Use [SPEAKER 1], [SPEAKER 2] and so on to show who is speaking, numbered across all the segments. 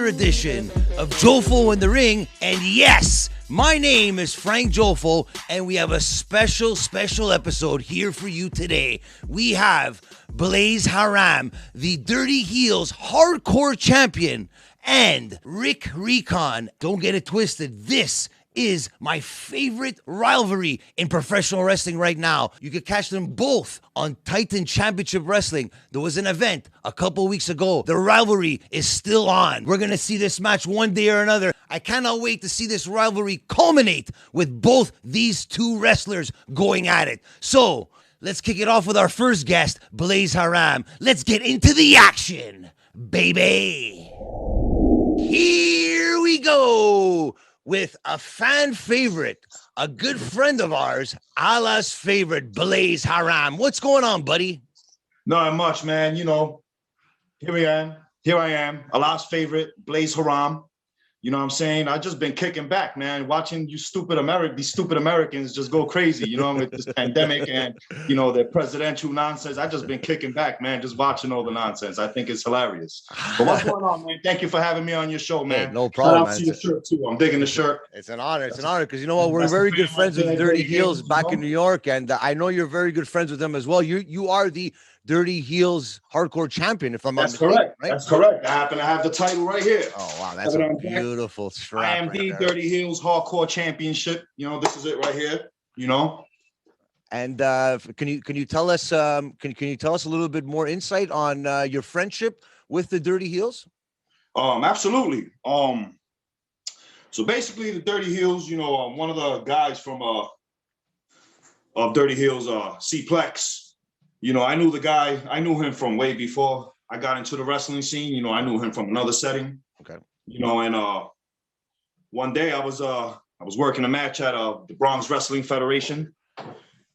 [SPEAKER 1] edition of Jofo in the Ring. And yes, my name is Frank Jofo, and we have a special episode here for you today. We have Blaze Haram, the Dirty Heels Hardcore Champion, and Rick Recon. Don't get it twisted. This is my favorite rivalry in professional wrestling right now. You can catch them both on Titan Championship Wrestling. There was an event a couple weeks ago. The rivalry is still on. We're going to see this match one day or another. I cannot wait to see this rivalry culminate with both these two wrestlers going at it. So, let's kick it off with our first guest, Blaze Haram. Let's get into the action, baby. Here we go with a fan favorite, a good friend of ours, Allah's favorite, Blaze Haram. What's going on, buddy?
[SPEAKER 2] Not much, man. You know, here I am, Allah's favorite, Blaze Haram. You know what I'm saying? I just been kicking back, man, watching these stupid Americans just go crazy, you know, with this pandemic and, you know, the presidential nonsense. I just been kicking back, man, just watching all the nonsense. I think it's hilarious. But what's going on, man? Thank you for having me on your show, man.
[SPEAKER 1] Hey, no problem,
[SPEAKER 2] man. Shout out to your shirt, too. I'm digging the shirt.
[SPEAKER 1] It's an honor. It's an honor because, you know what, we're very good friends with the Dirty Heels back in New York, and I know you're very good friends with them as well. You are the Dirty Heels Hardcore Champion, if I'm not mistaken.
[SPEAKER 2] Correct.
[SPEAKER 1] Right?
[SPEAKER 2] That's correct. I happen to have the title right here.
[SPEAKER 1] Oh, wow. That's a beautiful strap.
[SPEAKER 2] I am the Dirty Heels Hardcore Championship. You know, this is it right here, you know.
[SPEAKER 1] And can you tell us can you tell us a little bit more insight on your friendship with the Dirty Heels?
[SPEAKER 2] Absolutely. So basically the Dirty Heels, you know, one of the guys from of Dirty Heels, C-Plex. You know, I knew the guy. I knew him from way before I got into the wrestling scene. You know, I knew him from another setting. Okay. You know, and one day I was working a match at the Bronx Wrestling Federation,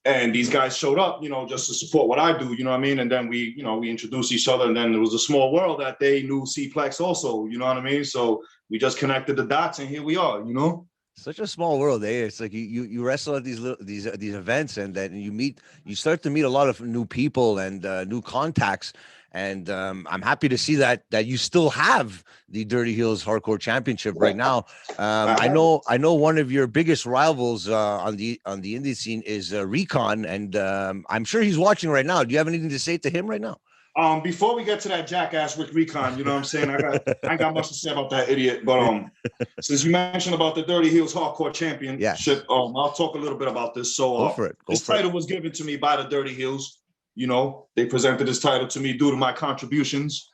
[SPEAKER 2] and these guys showed up, you know, just to support what I do. You know what I mean? And then we introduced each other, and then there was a small world that they knew C-Plex also. You know what I mean? So we just connected the dots, and here we are. You know.
[SPEAKER 1] Such a small world, eh? It's like you wrestle at these events, and then you start to meet a lot of new people and new contacts. And I'm happy to see that you still have the Dirty Heels Hardcore Championship right now. I know one of your biggest rivals on the indie scene is Recon, and I'm sure he's watching right now. Do you have anything to say to him right now?
[SPEAKER 2] Before we get to that jackass Rick Recon, you know what I'm saying? I ain't got much to say about that idiot. But since you mentioned about the Dirty Heels Hardcore Championship, I'll talk a little bit about this. So
[SPEAKER 1] go for it.
[SPEAKER 2] This title was given to me by the Dirty Heels. You know, they presented this title to me due to my contributions,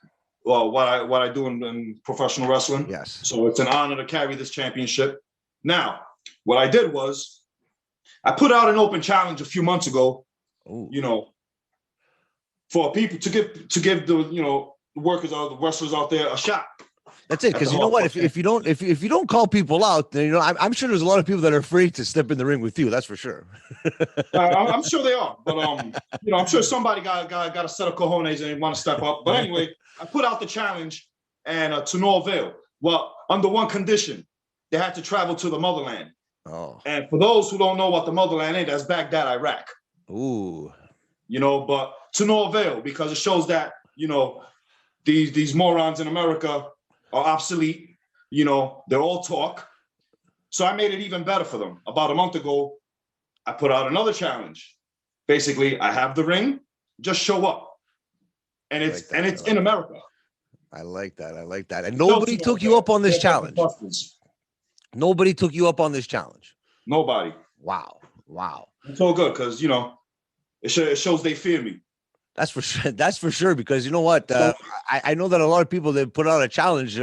[SPEAKER 2] what I do in professional wrestling.
[SPEAKER 1] Yes. So
[SPEAKER 2] it's an honor to carry this championship. Now, what I did was I put out an open challenge a few months ago. Ooh. You know, for people to give the, you know, workers or the wrestlers out there a shot.
[SPEAKER 1] That's it, because you know what? If you don't call people out, then, you know, I'm sure there's a lot of people that are afraid to step in the ring with you. That's for sure.
[SPEAKER 2] I'm sure they are, but you know, I'm sure somebody got a set of cojones and want to step up. But anyway, I put out the challenge, and to no avail. Well, under one condition, they had to travel to the motherland.
[SPEAKER 1] Oh.
[SPEAKER 2] And for those who don't know what the motherland is, that's Baghdad, Iraq.
[SPEAKER 1] Ooh.
[SPEAKER 2] You know, but to no avail, because it shows that, you know, these morons in America are obsolete. You know, they're all talk. So I made it even better for them. About a month ago, I put out another challenge. Basically, I have the ring, just show up. And it's in America.
[SPEAKER 1] I like that. And nobody took you up on this challenge. Nobody took you up on this challenge.
[SPEAKER 2] Nobody.
[SPEAKER 1] Wow.
[SPEAKER 2] It's all good because, you know, it shows they fear me.
[SPEAKER 1] That's for sure. That's for sure. Because you know what? I know that a lot of people that put out a challenge,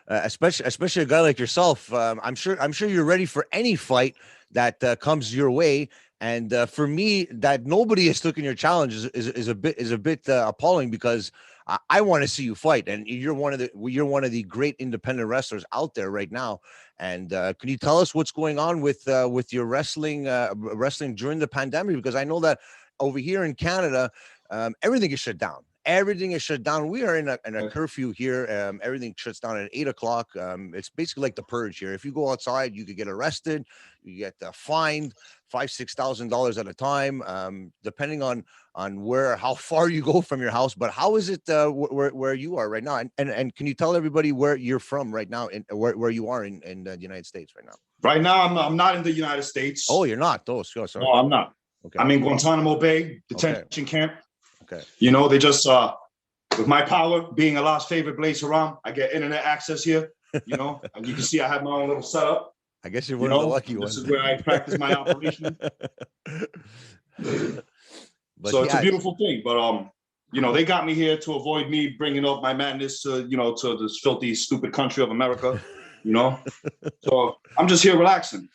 [SPEAKER 1] especially a guy like yourself. I'm sure you're ready for any fight that comes your way. And for me, that nobody has taken your challenge is a bit appalling, because I want to see you fight, and you're one of the great independent wrestlers out there right now. And can you tell us what's going on with your wrestling during the pandemic? Because I know that over here in Canada, everything is shut down. everything is shut down. We are in a curfew here. Everything shuts down at 8 o'clock. It's basically like the purge here. If you go outside, you could get arrested. You get fined $5,000-6,000 at a time, depending on how far you go from your house. But how is it where you are right now? And can you tell everybody where you're from right now, and where you are in the United States right now?
[SPEAKER 2] Right now, I'm not in the United States.
[SPEAKER 1] Oh, you're not. Oh, sorry.
[SPEAKER 2] No, I'm not.
[SPEAKER 1] Okay.
[SPEAKER 2] I'm in Guantanamo Bay detention camp.
[SPEAKER 1] Okay.
[SPEAKER 2] You know, they just with my power being Allah's favorite Blaze Haram, I get internet access here. You know, and you can see I have my own little setup.
[SPEAKER 1] I guess you're one of the lucky ones.
[SPEAKER 2] This is where I practice my operation. So it's a beautiful thing. But you know, they got me here to avoid me bringing up my madness to, you know, to this filthy, stupid country of America. You know, so I'm just here relaxing.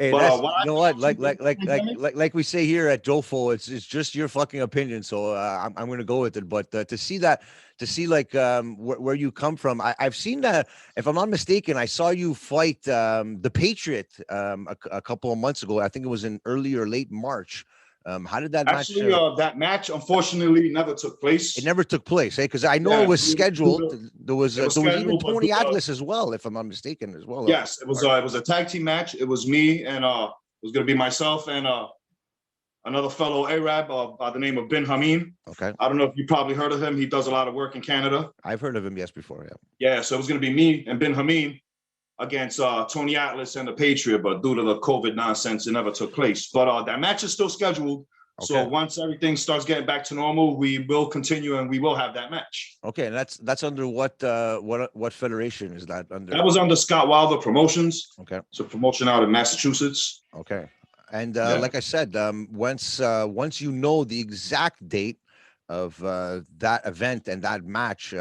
[SPEAKER 1] Hey, but, you know what? Like we say here at Jofo, it's just your fucking opinion. So I'm going to go with it. But to see like where you come from, I've seen that. If I'm not mistaken, I saw you fight the Patriot a couple of months ago. I think it was in early or late March. How did that match?
[SPEAKER 2] Actually, that match unfortunately never took place.
[SPEAKER 1] It never took place, because I know it was scheduled. There was even Tony Atlas as well, if I'm not mistaken, as well.
[SPEAKER 2] Yes, it was a tag team match. It was me and it was going to be myself and another fellow Arab by the name of Ben Hameen.
[SPEAKER 1] Okay.
[SPEAKER 2] I don't know if you probably heard of him. He does a lot of work in Canada.
[SPEAKER 1] I've heard of him, yes, before. Yeah.
[SPEAKER 2] Yeah, so it was going to be me and Ben Hameen against Tony Atlas and the Patriot, but due to the COVID nonsense, it never took place. But that match is still scheduled. Okay. So once everything starts getting back to normal, we will continue and we will have that match.
[SPEAKER 1] Okay, and that's under what federation is that under?
[SPEAKER 2] That was under Scott Wilder Promotions.
[SPEAKER 1] Okay,
[SPEAKER 2] it's a promotion out in Massachusetts.
[SPEAKER 1] Okay, and like I said, once you know the exact date of that event and that match,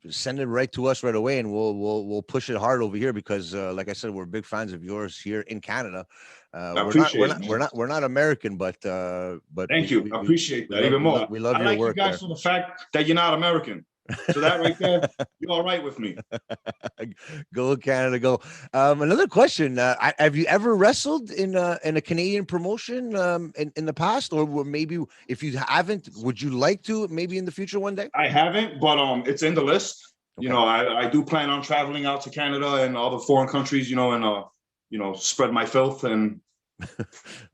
[SPEAKER 1] send it right to us right away, and we'll push it hard over here, because like I said, we're big fans of yours here in Canada. We're not American, but
[SPEAKER 2] thank you. I appreciate that even more.
[SPEAKER 1] We love
[SPEAKER 2] your
[SPEAKER 1] work.
[SPEAKER 2] I like you guys for the fact that you're not American. So that right there, you're all right with me.
[SPEAKER 1] Go Canada, go. Another question: have you ever wrestled in a Canadian promotion in the past, or maybe if you haven't, would you like to maybe in the future one day?
[SPEAKER 2] I haven't, but it's in the list. Okay. You know, I do plan on traveling out to Canada and other foreign countries. You know, and you know, spread my filth and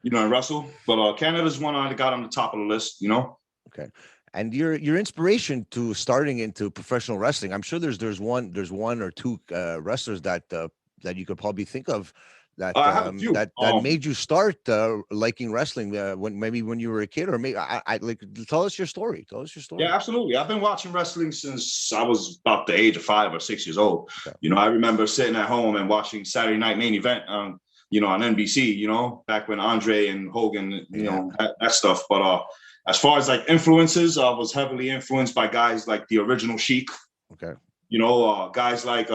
[SPEAKER 2] you know, and wrestle. But Canada's one I got on the top of the list. You know.
[SPEAKER 1] Okay. And your inspiration to starting into professional wrestling, I'm sure there's one or two wrestlers that you could probably think of that made you start liking wrestling when you were a kid, or maybe I like, tell us your story.
[SPEAKER 2] Yeah, absolutely. I've been watching wrestling since I was about the age of 5 or 6 years old. Okay. You know, I remember sitting at home and watching Saturday Night Main Event you know, on NBC, you know, back when Andre and Hogan, you know, that stuff. But as far as like influences, I was heavily influenced by guys like the original Sheik.
[SPEAKER 1] Okay.
[SPEAKER 2] You know, guys like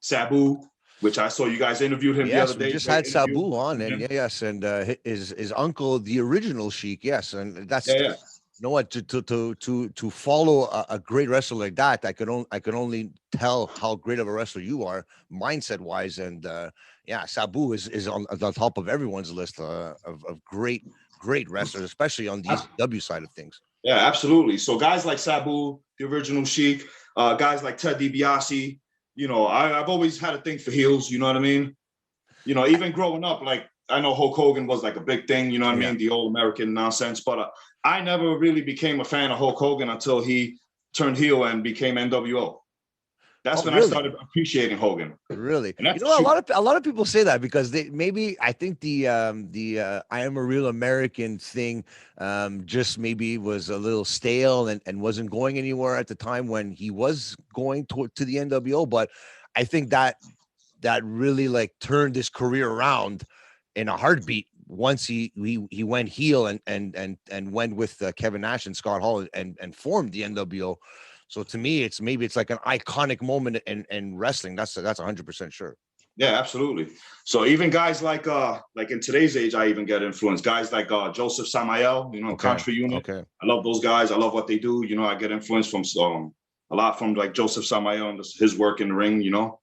[SPEAKER 2] Sabu, which I saw you guys interviewed him the other day.
[SPEAKER 1] We just had Sabu on, and and his uncle, the original Sheik. Yes, and that's you know what, to follow a great wrestler like that, I could only tell how great of a wrestler you are, mindset wise, and Sabu is on the top of everyone's list of great wrestlers, especially on the ECW side of things.
[SPEAKER 2] Yeah, absolutely. So guys like Sabu, the original Sheik, guys like Ted DiBiase, you know, I've always had a thing for heels, you know what I mean? You know, even growing up, like, I know Hulk Hogan was like a big thing, you know what I mean? The old American nonsense, but I never really became a fan of Hulk Hogan until he turned heel and became NWO. That's when I started appreciating Hogan.
[SPEAKER 1] Really? You know, a lot of people say that because I think the I am a real American thing just maybe was a little stale and wasn't going anywhere at the time when he was going to the NWO. But I think that really like turned his career around in a heartbeat once he went heel and went with Kevin Nash and Scott Hall and formed the NWO. So to me, it's like an iconic moment in wrestling. That's 100% sure.
[SPEAKER 2] Yeah, absolutely. So even guys like in today's age, I even get influenced. Guys like Joseph Samael, you know, Country Unit.
[SPEAKER 1] Okay.
[SPEAKER 2] I love those guys. I love what they do. You know, I get influenced from a lot from like Joseph Samael and his work in the ring, you know.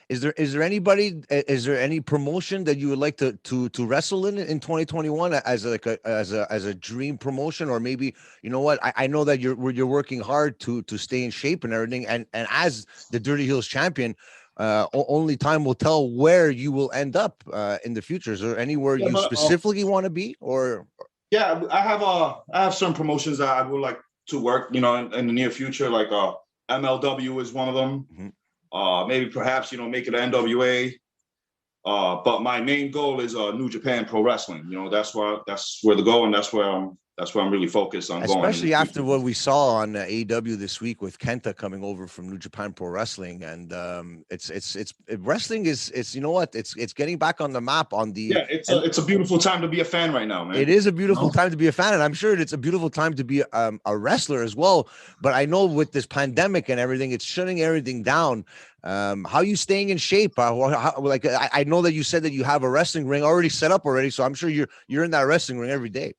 [SPEAKER 1] Is there any promotion that you would like to wrestle in 2021 as a dream promotion? Or maybe, you know what, I know that you're working hard to stay in shape and everything, and as the Dirty Heels champion, only time will tell where you will end up in the future. Is there anywhere
[SPEAKER 2] Yeah,
[SPEAKER 1] you
[SPEAKER 2] but
[SPEAKER 1] specifically want to be? Or
[SPEAKER 2] yeah, I have some promotions that I would like to work, in the near future. Like MLW is one of them.
[SPEAKER 1] Mhm.
[SPEAKER 2] Maybe perhaps make it NWA. But my main goal is New Japan Pro Wrestling. That's where the goal, and that's where I'm really focused on going.
[SPEAKER 1] Especially after what we saw on AEW this week with Kenta coming over from New Japan Pro Wrestling, and wrestling is you know what, it's getting back on the map on the.
[SPEAKER 2] Yeah, it's a beautiful time to be a fan right now, man.
[SPEAKER 1] It is a beautiful time to be a fan, and I'm sure it's a beautiful time to be a wrestler as well. But I know with this pandemic and everything, it's shutting everything down. How are you staying in shape? I know that you said that you have a wrestling ring already set up already, so I'm sure you're in that wrestling ring every day.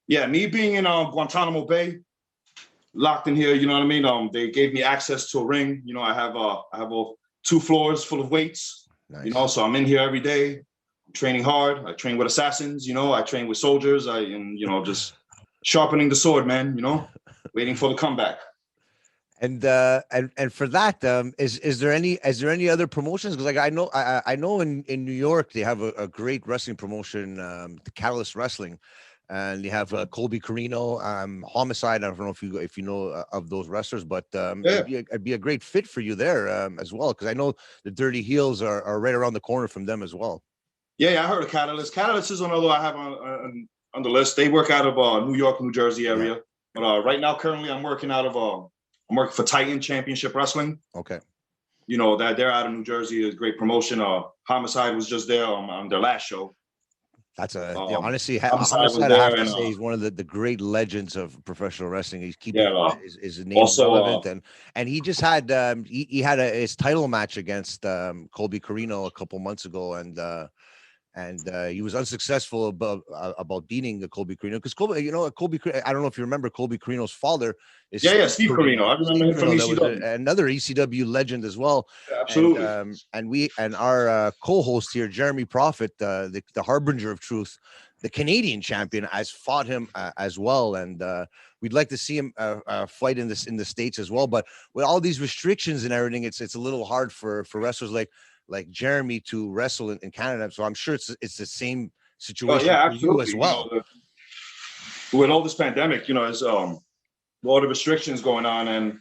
[SPEAKER 2] Yeah, me being in Guantanamo Bay, locked in here, you know what I mean? They gave me access to a ring. I have 2 floors full of weights.
[SPEAKER 1] Nice.
[SPEAKER 2] So I'm in here every day. I'm training hard. I train with assassins, I train with soldiers. Just sharpening the sword, man, waiting for the comeback.
[SPEAKER 1] And for that, is there any other promotions? Because I know in New York they have a great wrestling promotion, the Catalyst Wrestling, and they have Colby Carino, Homicide. I don't know if you know of those wrestlers, but
[SPEAKER 2] Yeah.
[SPEAKER 1] it'd be a great fit for you there as well, because I know the Dirty Heels are right around the corner from them as well.
[SPEAKER 2] Yeah, I heard of Catalyst. Catalyst is another I have on the list. They work out of New York, New Jersey area. Yeah. But right now, currently, I'm working for Titan Championship Wrestling.
[SPEAKER 1] Okay.
[SPEAKER 2] That they're out of New Jersey. Is great promotion. Homicide was just there on their last show.
[SPEAKER 1] That's honestly, Homicide, I have to say, he's one of the great legends of professional wrestling. He's keeping his name also relevant, and he just had he had his title match against Colby Carino a couple months ago, and he was unsuccessful about beating the Colby Carino, because Colby, I don't know if you remember Colby Carino's father is
[SPEAKER 2] Steve Carino. I remember him from ECW.
[SPEAKER 1] Another ECW legend as well.
[SPEAKER 2] Yeah, absolutely.
[SPEAKER 1] And our co-host here, Jeremy Prophet, the harbinger of truth, the Canadian champion, has fought him as well, and we'd like to see him fight in the States as well. But with all these restrictions and everything, it's a little hard for wrestlers like Jeremy to wrestle in Canada. So I'm sure it's the same situation for you as well.
[SPEAKER 2] With all this pandemic, as all the restrictions going on, and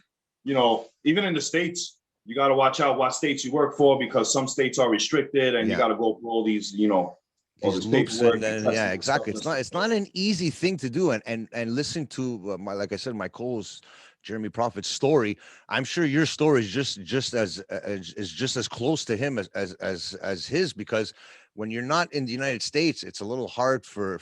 [SPEAKER 2] even in the States, you got to watch out what states you work for, because some states are restricted, and you got to go through all these all this paperwork.
[SPEAKER 1] Yeah, exactly. It's not an easy thing to do, and listen to like I said, my co-host Jeremy Prophet's story. I'm sure your story is just as close to him as his, because when you're not in the United States, it's a little hard for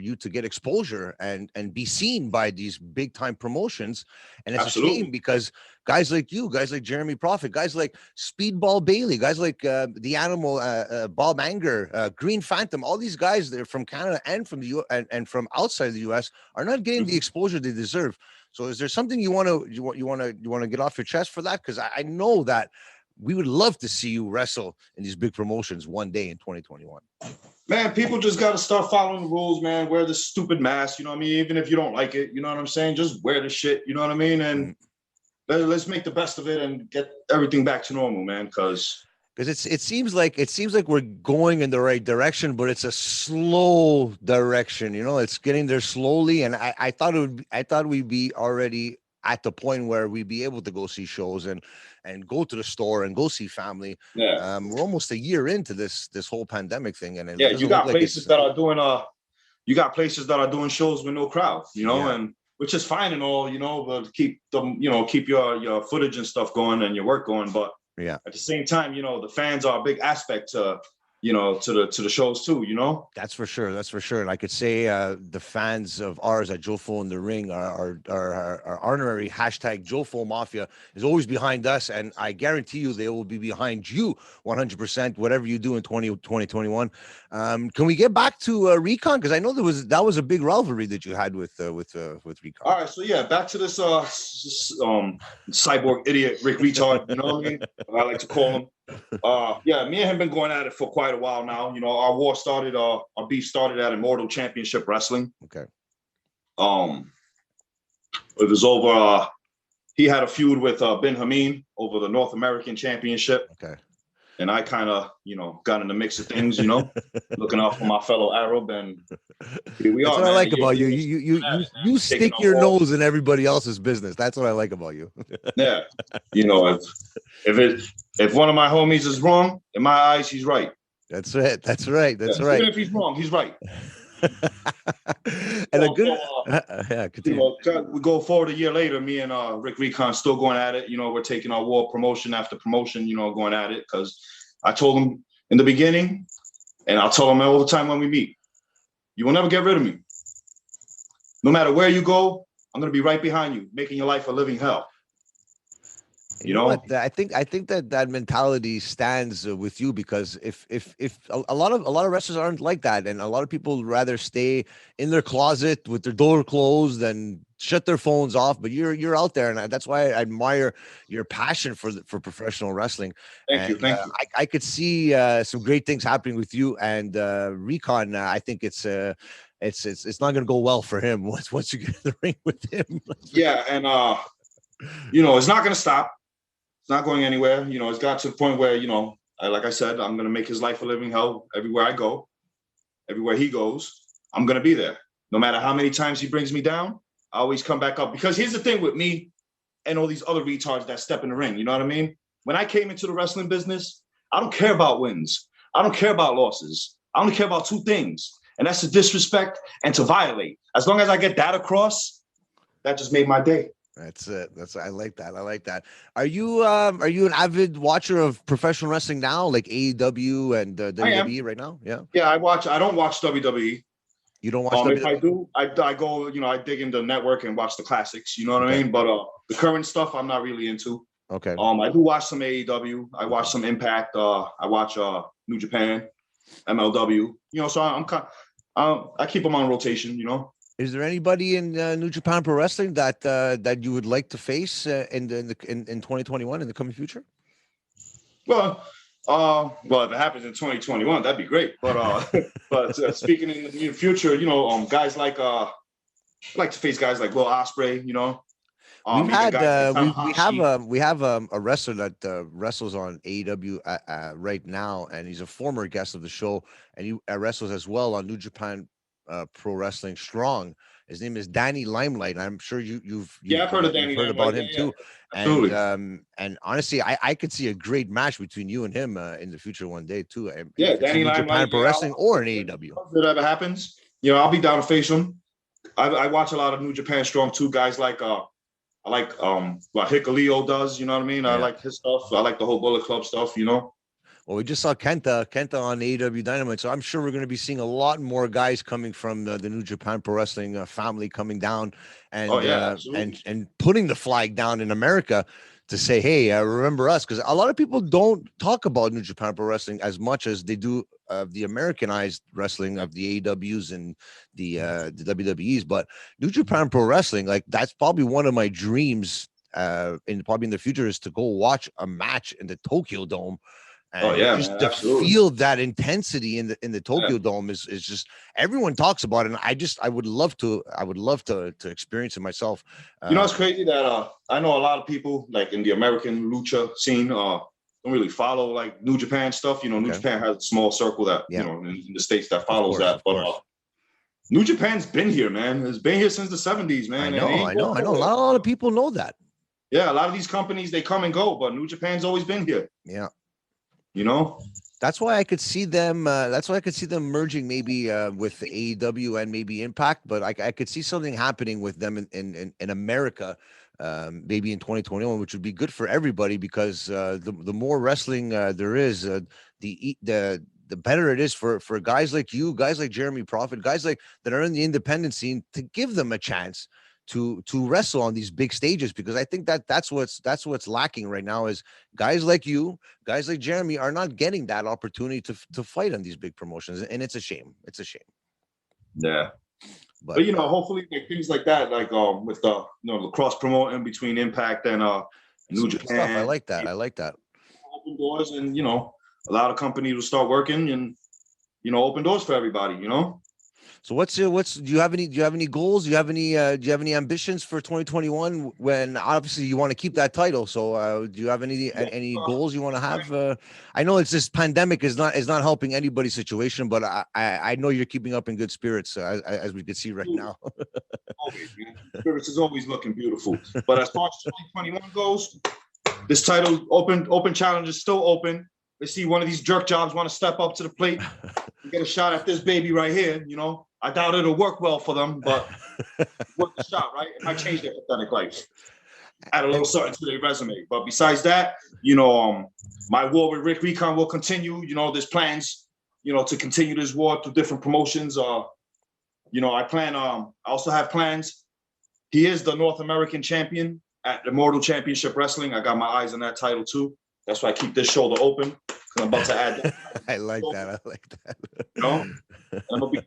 [SPEAKER 1] you to get exposure and be seen by these big time promotions. And it's
[SPEAKER 2] Absolutely.
[SPEAKER 1] a shame, because guys like you, guys like Jeremy Prophet, guys like Speedball Bailey, guys like the Animal, Bob Anger, Green Phantom, all these guys that are from Canada and from the and from outside the US are not getting the exposure they deserve. So is there something you want to get off your chest for that? Because I know that we would love to see you wrestle in these big promotions one day in 2021.
[SPEAKER 2] Man, people just got to start following the rules, man. Wear the stupid mask, you know what I mean? Even if you don't like it, you know what I'm saying? Just wear the shit, you know what I mean? And let's make the best of it and get everything back to normal, man. Because
[SPEAKER 1] it seems like we're going in the right direction, but it's a slow direction. It's getting there slowly, and I thought we'd be already at the point where we'd be able to go see shows and go to the store and go see family.
[SPEAKER 2] Yeah.
[SPEAKER 1] We're almost a year into this whole pandemic thing, and
[SPEAKER 2] you got places that are doing shows with no crowd, and which is fine and all, but keep them, keep your footage and stuff going and your work going, but at the same time, the fans are a big aspect to the shows too,
[SPEAKER 1] That's for sure. And I could say the fans of ours at Jofo in the Ring, our honorary hashtag Jofo Mafia, is always behind us, and I guarantee you they will be behind you 100%, whatever you do in 2021. Can we get back to Recon? Because I know that was a big rivalry that you had with Recon.
[SPEAKER 2] All right, so back to this cyborg idiot Rick Retard, you know what I mean? I like to call him. Yeah, me and him been going at it for quite a while now. You know, our war started, our beef started at Immortal Championship Wrestling.
[SPEAKER 1] Okay.
[SPEAKER 2] It was over. He had a feud with Ben Hameen over the North American Championship.
[SPEAKER 1] Okay.
[SPEAKER 2] And I kind of, got in the mix of things, looking out for my fellow Arab, and here we
[SPEAKER 1] That's
[SPEAKER 2] are,
[SPEAKER 1] what I
[SPEAKER 2] man.
[SPEAKER 1] like about you. You stick your nose in everybody else's business. That's what I like about you.
[SPEAKER 2] Yeah, if one of my homies is wrong, in my eyes, he's right.
[SPEAKER 1] That's right. That's right. That's right.
[SPEAKER 2] Even if he's wrong, he's right.
[SPEAKER 1] And a good, yeah, continue.
[SPEAKER 2] We go forward a year later. Me and Rick Recon still going at it. We're taking our war promotion after promotion. Going at it because I told him in the beginning, and I'll tell him all the time when we meet. You will never get rid of me. No matter where you go, I'm gonna be right behind you, making your life a living hell.
[SPEAKER 1] You know what? I think that mentality stands with you, because if a lot of wrestlers aren't like that, and a lot of people rather stay in their closet with their door closed and shut their phones off. But you're out there, and that's why I admire your passion for professional wrestling.
[SPEAKER 2] Thank you.
[SPEAKER 1] I could see some great things happening with you and Recon. I think it's not going to go well for him once you get in the ring with him.
[SPEAKER 2] Yeah, and it's not going to stop. It's not going anywhere. It's got to the point where, like I said, I'm going to make his life a living hell everywhere I go. Everywhere he goes, I'm going to be there. No matter how many times he brings me down, I always come back up. Because here's the thing with me and all these other retards that step in the ring. You know what I mean? When I came into the wrestling business, I don't care about wins. I don't care about losses. I only care about two things. And that's to disrespect and to violate. As long as I get that across, that just made my day.
[SPEAKER 1] That's it. I like that. I like that. Are you an avid watcher of professional wrestling now, like AEW and WWE right now? Yeah.
[SPEAKER 2] Yeah, I watch. I don't watch WWE.
[SPEAKER 1] You don't watch WWE?
[SPEAKER 2] If I do, I go. I dig into the network and watch the classics. You know what I mean? But the current stuff, I'm not really into.
[SPEAKER 1] Okay.
[SPEAKER 2] I do watch some AEW. I watch some Impact. I watch New Japan, MLW. So I keep them on rotation.
[SPEAKER 1] Is there anybody in New Japan Pro Wrestling that you would like to face in 2021 in the coming future?
[SPEAKER 2] Well, if it happens in 2021, that'd be great. But speaking in the near future, guys like I like to face guys like Will Ospreay.
[SPEAKER 1] We have a wrestler that wrestles on AEW right now, and he's a former guest of the show, and he wrestles as well on New Japan Pro Wrestling Strong. His name is Danny Limelight. I'm sure you've
[SPEAKER 2] I've heard of Danny.
[SPEAKER 1] Heard about him too.
[SPEAKER 2] Absolutely.
[SPEAKER 1] And honestly, I could see a great match between you and him in the future one day too.
[SPEAKER 2] Danny Limelight,
[SPEAKER 1] Japan Pro Wrestling or an AEW.
[SPEAKER 2] If it ever happens, I'll be down to face him. I watch a lot of New Japan Strong too. Guys like I like what Hikuleo does. You know what I mean? Yeah. I like his stuff. I like the whole Bullet Club stuff.
[SPEAKER 1] Well, we just saw Kenta on AEW Dynamite, so I'm sure we're going to be seeing a lot more guys coming from the New Japan Pro Wrestling family coming down and and putting the flag down in America to say, hey, remember us, because a lot of people don't talk about New Japan Pro Wrestling as much as they do the Americanized wrestling of the AEWs and the WWEs. But New Japan Pro Wrestling, like, that's probably one of my dreams in the future, is to go watch a match in the Tokyo Dome. And to feel that intensity in the Tokyo Dome is just, everyone talks about it, and I would love to experience it myself.
[SPEAKER 2] It's crazy that I know a lot of people like in the American lucha scene don't really follow like New Japan stuff. New Japan has a small circle that in the States that follows that, but New Japan's been here, man. It's been here since the 70s, man.
[SPEAKER 1] I know. A lot of people know that.
[SPEAKER 2] Yeah, a lot of these companies, they come and go, but New Japan's always been here.
[SPEAKER 1] Yeah.
[SPEAKER 2] That's
[SPEAKER 1] why I could see them. Merging maybe with the AEW and maybe Impact, but I could see something happening with them in America, maybe in 2021, which would be good for everybody, because the more wrestling there is, the better it is for guys like you, guys like Jeremy Prophet, guys like that are in the independent scene, to give them a chance to wrestle on these big stages, because I think that's what's lacking right now, is guys like you, guys like Jeremy are not getting that opportunity to fight on these big promotions, and it's a shame.
[SPEAKER 2] Yeah, but hopefully things like that, like with the cross promoting between Impact and New Japan
[SPEAKER 1] stuff. I like that.
[SPEAKER 2] open doors, and a lot of companies will start working and open doors for everybody.
[SPEAKER 1] So do you have any goals? Do you have any ambitions for 2021 when obviously you want to keep that title? So do you have any goals you want to have? I know it's this pandemic is not helping anybody's situation, but I know you're keeping up in good spirits as we can see right now.
[SPEAKER 2] Always, man. Spirits is always looking beautiful. But as far as 2021 goes, this title open challenge is still open. Let's see one of these jerk jobs want to step up to the plate and get a shot at this baby right here. I doubt it'll work well for them, but worth the shot, right? It might change their pathetic life. Add a little something to their resume. But besides that, my war with Rick Recon will continue. There's plans, to continue this war through different promotions. I also have plans. He is the North American champion at Immortal Championship Wrestling. I got my eyes on that title too. That's why I keep this shoulder open, because I'm about to add that.
[SPEAKER 1] I like that.
[SPEAKER 2] And I'm gonna be,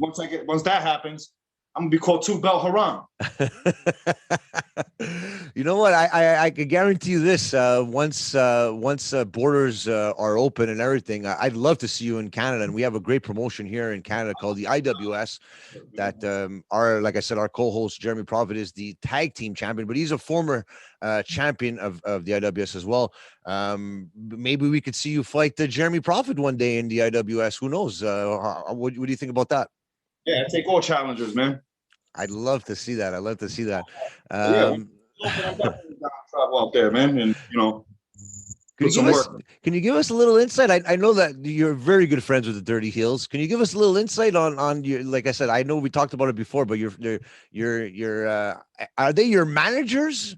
[SPEAKER 2] once that happens, I'm gonna be called 2-belt Haram.
[SPEAKER 1] You know what? I can guarantee you this. Once borders are open and everything, I'd love to see you in Canada. And we have a great promotion here in Canada called the IWS. That like I said, our co-host Jeremy Prophet is the tag team champion, but he's a former champion of the IWS as well. Maybe we could see you fight Jeremy Prophet one day in the IWS. Who knows? What do you think about that?
[SPEAKER 2] Yeah, I take all challengers, man.
[SPEAKER 1] I'd love to see that.
[SPEAKER 2] I'm definitely down to travel out there, man, and
[SPEAKER 1] Can you give us a little insight? I know that you're very good friends with the Dirty Heels. Can you give us a little insight on your? Like I said, I know we talked about it before, but are they your managers?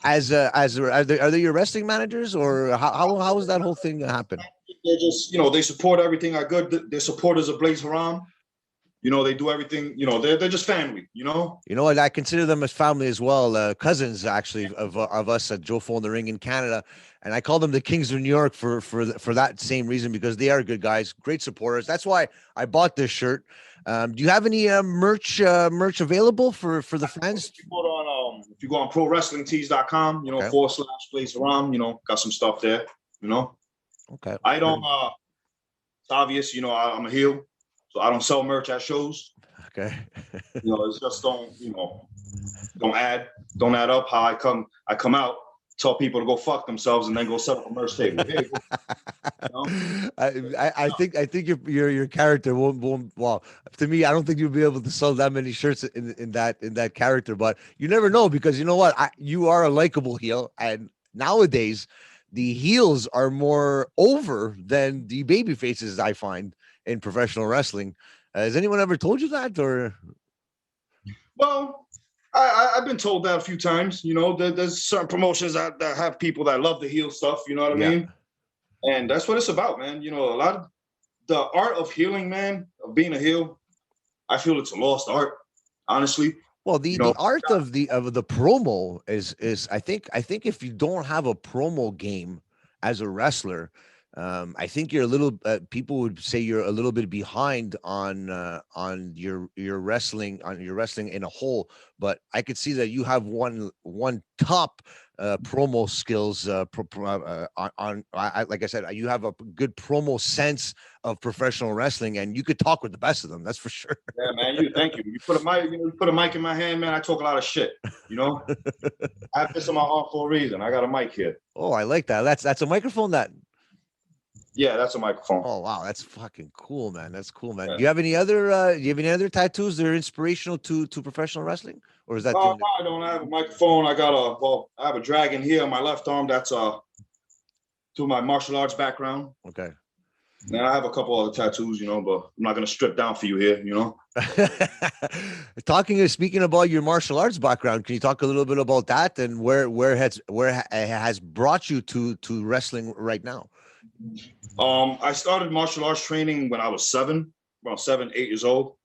[SPEAKER 1] Are they your wrestling managers, or how is that whole thing happen?
[SPEAKER 2] They're just they support everything I good. They're supporters of Blaze Haram. They do everything. They're just family.
[SPEAKER 1] You know what? I consider them as family as well. Cousins actually of us at Jofo in the Ring in Canada, and I call them the Kings of New York for that same reason, because they are good guys, great supporters. That's why I bought this shirt. Do you have any merch available for the fans?
[SPEAKER 2] If you go on ProWrestlingTees.com, /Blaze Haram, got some stuff there.
[SPEAKER 1] Okay.
[SPEAKER 2] I don't. It's obvious. I'm a heel. So I don't sell merch at shows.
[SPEAKER 1] Okay.
[SPEAKER 2] It's just don't add up how I come out, tell people to go fuck themselves, and then go set up a merch table. Hey,
[SPEAKER 1] I think your character won't. Well, to me, I don't think you'll be able to sell that many shirts in that character. But you never know, because you know what, you are a likable heel, and nowadays the heels are more over than the baby faces, I find, in professional wrestling. Has anyone ever told you that, or?
[SPEAKER 2] Well, I've been told that a few times. There's certain promotions that have people that love the heel stuff. You know what I mean? And that's what it's about, man. A lot of the art of healing, man, of being a heel, I feel it's a lost art, honestly.
[SPEAKER 1] Well, the art of the promo is I think if you don't have a promo game as a wrestler, I think you're a little. People would say you're a little bit behind on your wrestling in a whole. But I could see that you have one top promo skills. Like I said, you have a good promo sense of professional wrestling, and you could talk with the best of them. That's for sure.
[SPEAKER 2] Yeah, man. Thank you. You put a mic in my hand, man. I talk a lot of shit. I have this on my arm for a reason. I got a mic here.
[SPEAKER 1] Oh, I like that. That's a microphone.
[SPEAKER 2] Yeah, that's a microphone.
[SPEAKER 1] Oh wow, that's fucking cool, man. That's cool, man. Yeah. Do you have any other tattoos that are inspirational to professional wrestling, or is that?
[SPEAKER 2] No, I don't have a microphone. I have a dragon here on my left arm. That's to my martial arts background.
[SPEAKER 1] Okay.
[SPEAKER 2] And I have a couple other tattoos, but I'm not gonna strip down for you here,
[SPEAKER 1] Speaking about your martial arts background, can you talk a little bit about that and where it has brought you to wrestling right now?
[SPEAKER 2] I started martial arts training when I was around 7, 8 years old.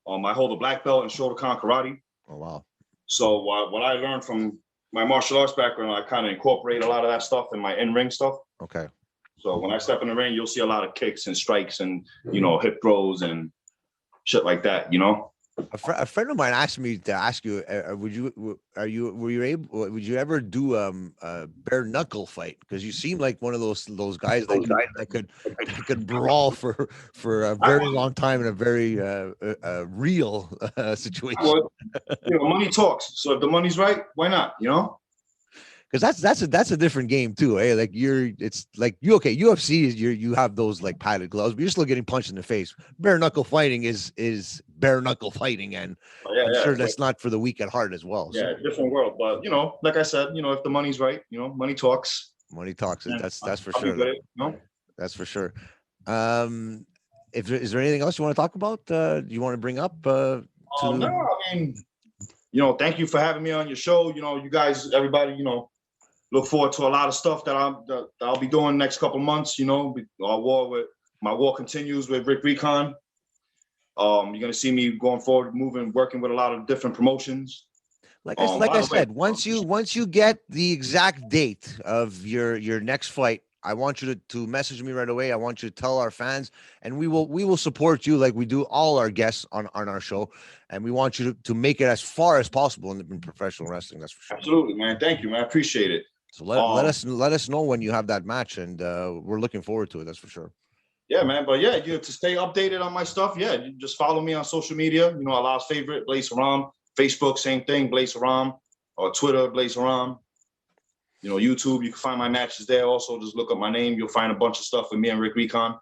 [SPEAKER 2] I hold a black belt in Shotokan karate.
[SPEAKER 1] Oh wow!
[SPEAKER 2] So what I learned from my martial arts background, I kind of incorporate a lot of that stuff in my in-ring stuff.
[SPEAKER 1] Okay.
[SPEAKER 2] So when I step in the ring, you'll see a lot of kicks and strikes and hip throws and shit like that.
[SPEAKER 1] A friend of mine asked me to ask you, would you ever do a bare knuckle fight? Because you seem like one of those guys that could brawl for a
[SPEAKER 2] I
[SPEAKER 1] very
[SPEAKER 2] would,
[SPEAKER 1] long time in a very real
[SPEAKER 2] I
[SPEAKER 1] situation.
[SPEAKER 2] would. Money talks. So if the money's right, why not?
[SPEAKER 1] Because that's a different game too, eh? Like it's like you okay. UFC is you have those like padded gloves, but you're still getting punched in the face. Bare knuckle fighting is bare knuckle fighting, and
[SPEAKER 2] Yeah,
[SPEAKER 1] I'm
[SPEAKER 2] yeah,
[SPEAKER 1] sure that's not for the weak at heart as well.
[SPEAKER 2] yeah,
[SPEAKER 1] So
[SPEAKER 2] different world. But like I said, if the money's right, money talks.
[SPEAKER 1] money talks.
[SPEAKER 2] And
[SPEAKER 1] That's for
[SPEAKER 2] I'll be
[SPEAKER 1] sure.
[SPEAKER 2] with it.
[SPEAKER 1] That's for sure. Um, if is there anything else you want to talk about? You want to bring up
[SPEAKER 2] No,
[SPEAKER 1] to
[SPEAKER 2] I mean, thank you for having me on your show. You guys, everybody, look forward to a lot of stuff that I'll be doing next couple months. My war continues with Rick Recon. You're gonna see me going forward, working with a lot of different promotions.
[SPEAKER 1] like
[SPEAKER 2] By
[SPEAKER 1] I
[SPEAKER 2] the way,
[SPEAKER 1] said, once you get the exact date of your next fight, I want you to message me right away. I want you to tell our fans, and we will support you like we do all our guests on our show, and we want you to make it as far as possible in professional wrestling. That's for sure.
[SPEAKER 2] absolutely, man. Thank you, man. I appreciate it.
[SPEAKER 1] So let us know when you have that match, and we're looking forward to it. That's for sure.
[SPEAKER 2] Yeah, man. But yeah, to stay updated on my stuff, yeah, you just follow me on social media. Allah's favorite, Blaze Haram. Facebook, same thing, Blaze Haram. Or Twitter, Blaze Haram. YouTube, you can find my matches there. Also, just look up my name. You'll find a bunch of stuff with me and Rick Recon.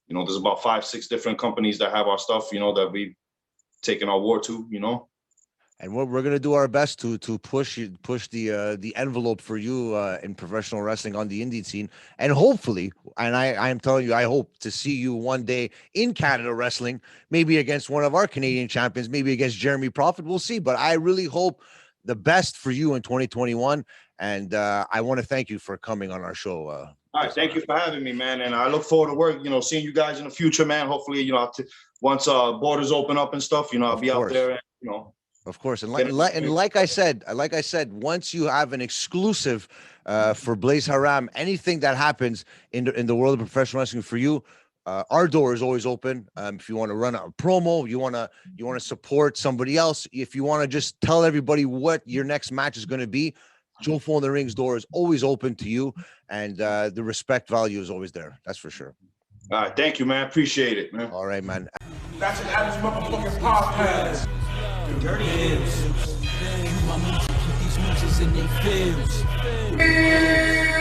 [SPEAKER 2] There's about 5, 6 different companies that have our stuff, that we've taken our war to.
[SPEAKER 1] And we're gonna do our best to push the envelope for you in professional wrestling on the indie scene, and hopefully, and I am telling you, I hope to see you one day in Canada wrestling, maybe against one of our Canadian champions, maybe against Jeremy Prophet. We'll see, but I really hope the best for you in 2021, and I want to thank you for coming on our show.
[SPEAKER 2] All right, thank you for having me, man, and I look forward to seeing you guys in the future, man. Hopefully, once borders open up and stuff, I'll be out there, and
[SPEAKER 1] Of course, and like I said, once you have an exclusive for Blaze Haram, anything that happens in the world of professional wrestling for you, our door is always open. If you want to run a promo, you want to support somebody else, if you want to just tell everybody what your next match is going to be, Jofo in the Ring's door is always open to you, and the respect value is always there. That's for sure.
[SPEAKER 2] All right, thank you, man. Appreciate it, man.
[SPEAKER 1] All right, man.
[SPEAKER 3] That's an average motherfucking podcast. Dirty Hills. Keep these mooches in their fields.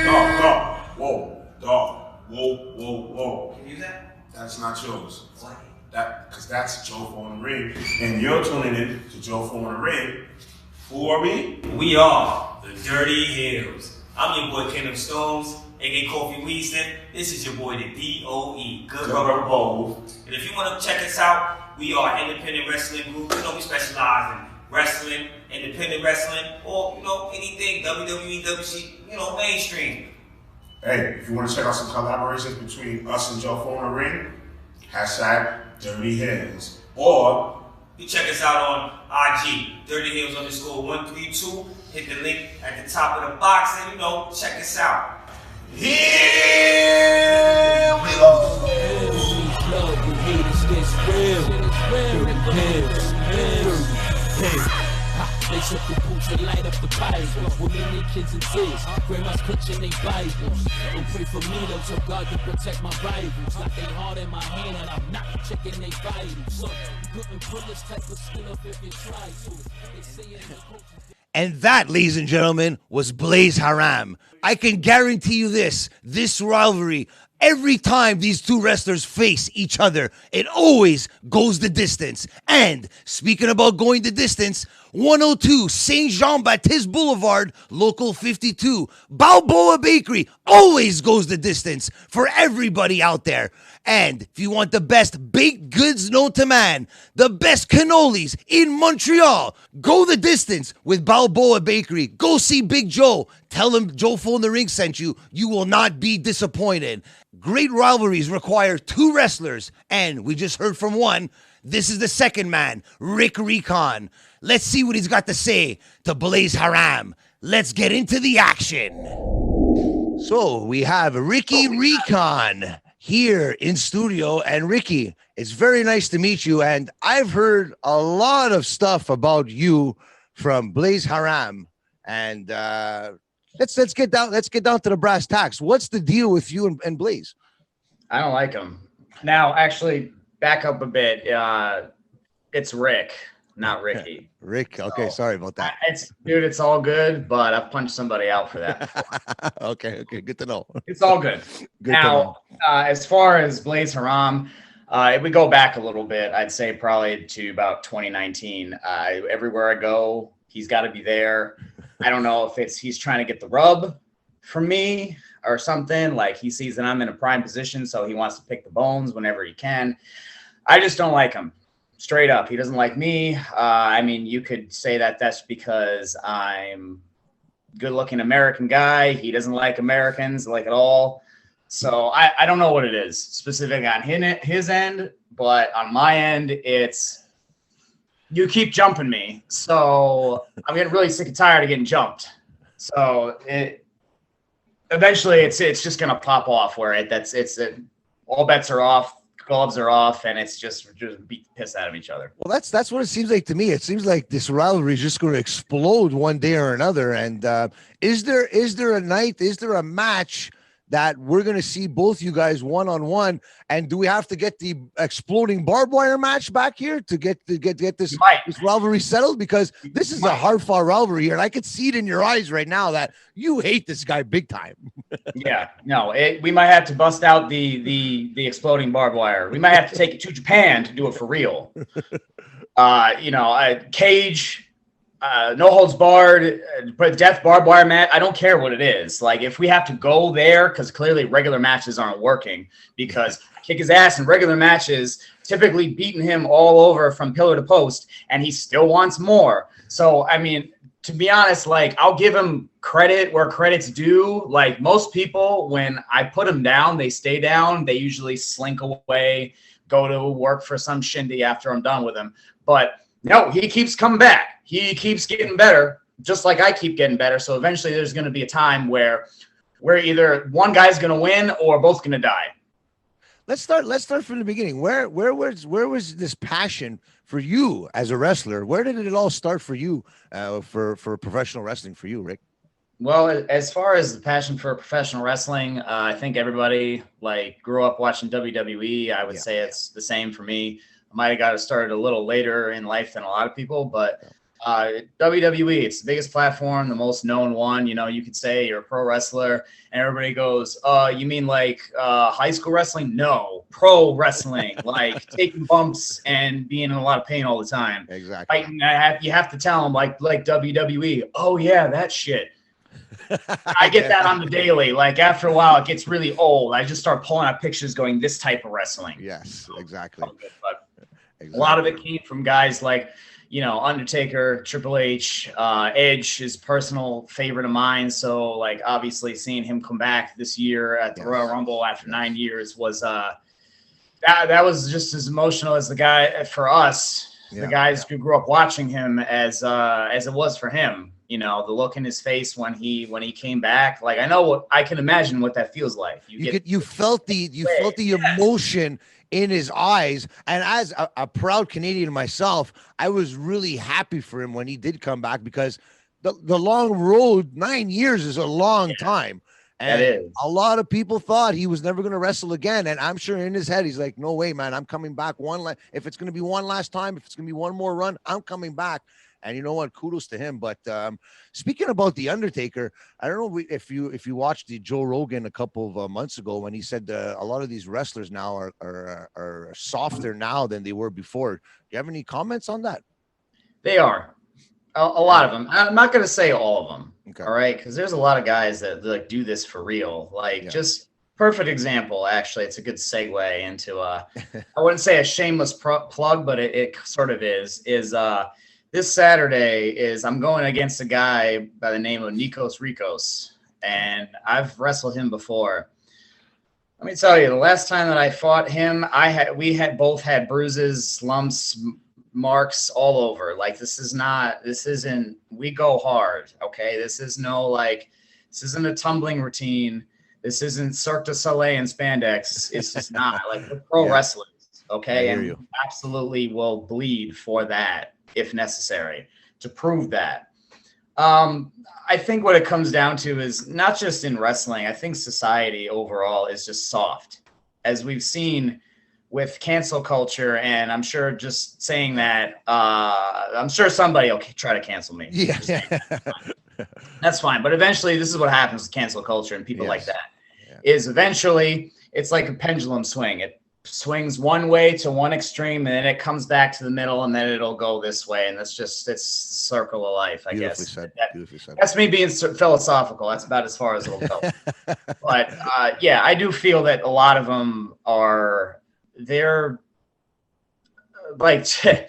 [SPEAKER 3] Dog. Whoa, dog. Whoa. Can you use that? That's not yours. Why? Because that's Jofo in the Ring. And you're tuning in to Jofo in the Ring. Who are we?
[SPEAKER 4] We are the Dirty Hills. I'm your boy Kingdom Stones, aka Kofi Weaston. This is your boy the DOE, Good Rubber Bowl. And if you want to check us out, we are an independent wrestling group. We specialize in wrestling, independent wrestling, or anything WWE, WC, mainstream.
[SPEAKER 3] Hey, if you want to check out some collaborations between us and Jofo in the Ring, hashtag Dirty Hills. Or
[SPEAKER 4] you check us out on IG, Dirty Hills _132. Hit the link at the top of the box and check us out.
[SPEAKER 3] here we go.
[SPEAKER 5] Lace up the boots and light up the Bibles. Women and kids and kids, grandma's clutching their Bibles. Don't pray for me, though, so God to protect my rivals. Like they hard in my hand and I'm not checking their vitals. So, you couldn't pull this type of skin up if you try to. They say in the culture.
[SPEAKER 1] And that, ladies and gentlemen, was Blaze Haram. I can guarantee you this rivalry, every time these two wrestlers face each other, it always goes the distance. And speaking about going the distance, 102 Saint Jean-Baptiste Boulevard, Local 52, Balboa Bakery always goes the distance for everybody out there. And if you want the best baked goods known to man, the best cannolis in Montreal, go the distance with Balboa Bakery. Go see Big Joe. Tell him Jofo in the Ring sent you. You will not be disappointed. Great rivalries require two wrestlers, and we just heard from one. This is the second man, Rick Recon. Let's see what he's got to say to Blaze Haram. Let's get into the action. So we have Ricky Recon here in studio. And Ricky, it's very nice to meet you. And I've heard a lot of stuff about you from Blaze Haram. And let's get down to the brass tacks. What's the deal with you and Blaze?
[SPEAKER 6] I don't like him. Now, actually, back up a bit. It's Rick, not Ricky.
[SPEAKER 1] Rick. Okay, so, sorry about that.
[SPEAKER 6] It's all good, but I've punched somebody out for that.
[SPEAKER 1] Okay, good to know.
[SPEAKER 6] It's all good. Now, as far as Blaze Haram, if we go back a little bit, I'd say probably to about 2019. Everywhere I go, he's got to be there. I don't know if he's trying to get the rub from me or something. Like he sees that I'm in a prime position, so he wants to pick the bones whenever he can. I just don't like him. Straight up, he doesn't like me. I mean, you could say that that's because I'm a good-looking American guy. He doesn't like Americans like at all. So I don't know what it is specific on his end, but on my end, it's you keep jumping me. So I'm getting really sick and tired of getting jumped. So eventually it's just gonna pop off where all bets are off. Gloves are off, and it's just beat the piss out of each other.
[SPEAKER 1] Well, that's what it seems like to me. It seems like this rivalry is just going to explode one day or another. And is there a match that we're going to see both you guys one-on-one? And do we have to get the exploding barbed wire match back here to get this rivalry settled? Because this is a hard-fought rivalry here, and I could see it in your eyes right now that you hate this guy big time.
[SPEAKER 6] Yeah, no, we might have to bust out the exploding barbed wire. We might have to take it to Japan to do it for real. Cage. No holds barred, but death barbed wire match. I don't care what it is. Like if we have to go there, because clearly regular matches aren't working, because I kick his ass in regular matches, typically beating him all over from pillar to post, and he still wants more. So I mean, to be honest, like I'll give him credit where credit's due. Like most people, when I put them down, they stay down. They usually slink away, go to work for some shindy after I'm done with them. But no, he keeps coming back. He keeps getting better, just like I keep getting better. So eventually there's going to be a time where either one guy's going to win or both going to die.
[SPEAKER 1] Let's start from the beginning. Where was this passion for you as a wrestler? Where did it all start for you for professional wrestling for you, Rick?
[SPEAKER 6] Well, as far as the passion for professional wrestling, I think everybody grew up watching WWE. I would say it's the same for me. I might have got it started a little later in life than a lot of people, but WWE, it's the biggest platform, the most known one. You know, you could say you're a pro wrestler and everybody goes, you mean like high school wrestling? No, pro wrestling, like taking bumps and being in a lot of pain all the time.
[SPEAKER 1] Exactly.
[SPEAKER 6] You have to tell them like WWE. Oh yeah, that shit. I get that on the daily. Like after a while, it gets really old. I just start pulling out pictures going, this type of wrestling.
[SPEAKER 1] Yes, exactly.
[SPEAKER 6] But a lot of it came from guys like, Undertaker, Triple H, Edge is personal favorite of mine. So like obviously seeing him come back this year at the Royal Rumble after 9 years was that was just as emotional as the guy for us, the guys who grew up watching him as it was for him. The look in his face when he came back. Like I can imagine what that feels like.
[SPEAKER 1] You felt the emotion in his eyes. And as a proud Canadian myself, I was really happy for him when he did come back, because the long road, 9 years is a long time. And a lot of people thought he was never going to wrestle again. And I'm sure in his head, he's like, no way, man, I'm coming back if it's going to be one last time, if it's going to be one more run, I'm coming back. And you know what? Kudos to him. But speaking about the Undertaker, I don't know if you watched the Joe Rogan a couple of months ago when he said a lot of these wrestlers now are softer now than they were before. Do you have any comments on that?
[SPEAKER 6] They are a lot of them. I'm not going to say all of them.
[SPEAKER 1] Okay.
[SPEAKER 6] All right, because there's a lot of guys that do this for real. Just perfect example. Actually, it's a good segue into I wouldn't say a shameless plug, but it sort of is. This Saturday I'm going against a guy by the name of Nikos Ricos, and I've wrestled him before. Let me tell you, the last time that I fought him, we both had bruises, lumps, marks all over. Like this isn't, we go hard. Okay. This isn't a tumbling routine. This isn't Cirque du Soleil and spandex. It's just not. Like, we're pro wrestlers, okay? And we absolutely will bleed for that if necessary to prove that. I think what it comes down to is not just in wrestling. I think society overall is just soft, as we've seen with cancel culture. And I'm sure just saying that, I'm sure somebody will try to cancel me.
[SPEAKER 1] Yeah.
[SPEAKER 6] That's fine. But eventually, this is what happens with cancel culture and people like that. Is eventually it's like a pendulum swing. It swings one way to one extreme, and then it comes back to the middle, and then it'll go this way. And that's just, it's circle of life, I guess.
[SPEAKER 1] Beautifully said.
[SPEAKER 6] That's me being philosophical. That's about as far as it'll go. But yeah, I do feel that a lot of them they're like, a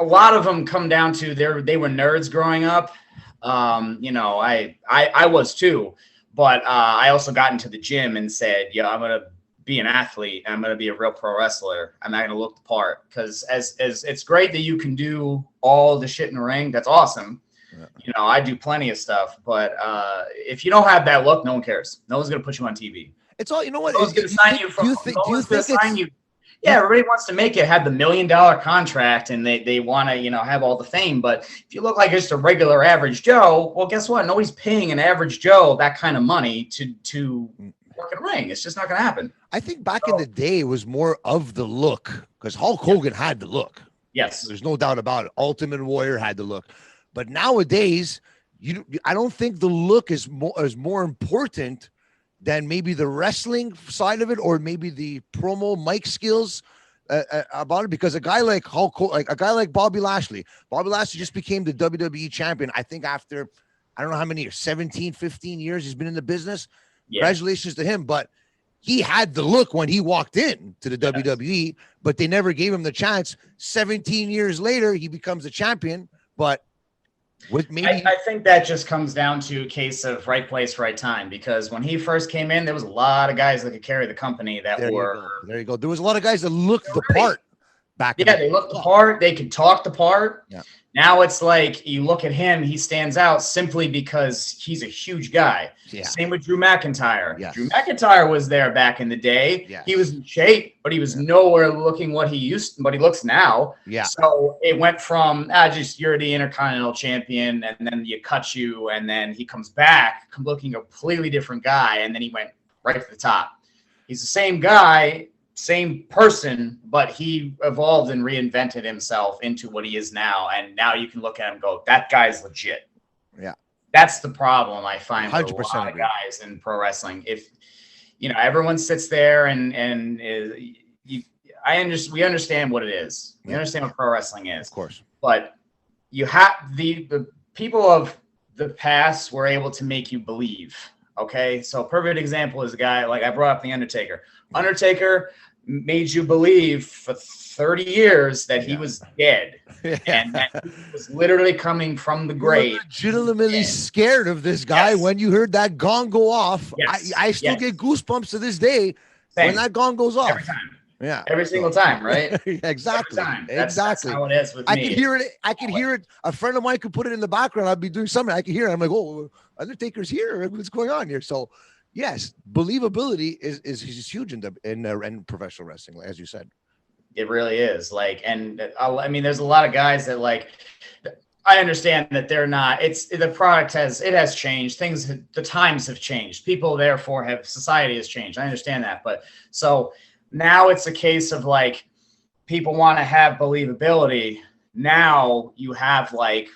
[SPEAKER 6] lot of them come down to they were nerds growing up. You know, I was too, but I also got into the gym and said, yeah, I'm going to be an athlete. I'm going to be a real pro wrestler. I'm not going to look the part, because as it's great that you can do all the shit in the ring. That's awesome. Yeah. You know, I do plenty of stuff, but if you don't have that look, no one cares. No one's going to put you on TV.
[SPEAKER 1] It's all, you know what?
[SPEAKER 6] No one's going to sign you from. Yeah, everybody wants to make it, have the $1 million contract, and they want to, you know, have all the fame. But if you look like just a regular average Joe, well, guess what? Nobody's paying an average Joe that kind of money to work a ring. It's just not going to happen.
[SPEAKER 1] I think back in the day, it was more of the look, because Hulk Hogan had the look.
[SPEAKER 6] Yes,
[SPEAKER 1] there's no doubt about it. Ultimate Warrior had the look, but nowadays, I don't think the look is more important than maybe the wrestling side of it, or maybe the promo mic skills about it. Because a guy like a guy like Bobby Lashley just became the WWE champion. I think after, I don't know how many years, 17, 15 years he's been in the business. Yeah. Congratulations to him. But he had the look when he walked in to the WWE, but they never gave him the chance. 17 years later, he becomes the champion. But with maybe,
[SPEAKER 6] I think that just comes down to a case of right place, right time. Because when he first came in, there was a lot of guys that could carry the company that
[SPEAKER 1] there you go. There was a lot of guys that looked the part back.
[SPEAKER 6] Yeah, they looked the part. They could talk the part.
[SPEAKER 1] Yeah.
[SPEAKER 6] Now it's like you look at him, he stands out simply because he's a huge guy. Yeah. Same with Drew McIntyre.
[SPEAKER 1] Yes.
[SPEAKER 6] Drew McIntyre was there back in the day. Yes. He was in shape, but he was nowhere looking what he looks now.
[SPEAKER 1] Yeah.
[SPEAKER 6] So it went from just you're the Intercontinental Champion, and then you cut you, and then he comes back looking a completely different guy, and then he went right to the top. He's the same guy, same person, but he evolved and reinvented himself into what he is now. And now you can look at him and go, that guy's legit.
[SPEAKER 1] Yeah.
[SPEAKER 6] That's the problem I find with a
[SPEAKER 1] 100%
[SPEAKER 6] lot of guys in pro wrestling. If, you know, everyone sits there and we understand what it is. We understand what pro wrestling is.
[SPEAKER 1] Of course.
[SPEAKER 6] But you have the people of the past were able to make you believe. Okay. So a perfect example is a guy, like I brought up The Undertaker. Undertaker made you believe for 30 years that he was dead, and that he was literally coming from the grave.
[SPEAKER 1] Legitimately scared of this guy when you heard that gong go off.
[SPEAKER 6] Yes.
[SPEAKER 1] I still get goosebumps to this day when that gong goes off.
[SPEAKER 6] Every time.
[SPEAKER 1] Yeah,
[SPEAKER 6] every single time, right?
[SPEAKER 1] Exactly.
[SPEAKER 6] Every time. That's how it is with me.
[SPEAKER 1] I could hear it. A friend of mine could put it in the background. I'd be doing something. I could hear it. I'm like, oh, Undertaker's here. What's going on here? So, yes, believability is huge in professional wrestling, as you said.
[SPEAKER 6] It really is. Like, and I mean, there's a lot of guys that, like, I understand that they're not. The product has changed. The times have changed. People, therefore, society has changed. I understand that, but so now it's a case of like people want to have believability. Now you have like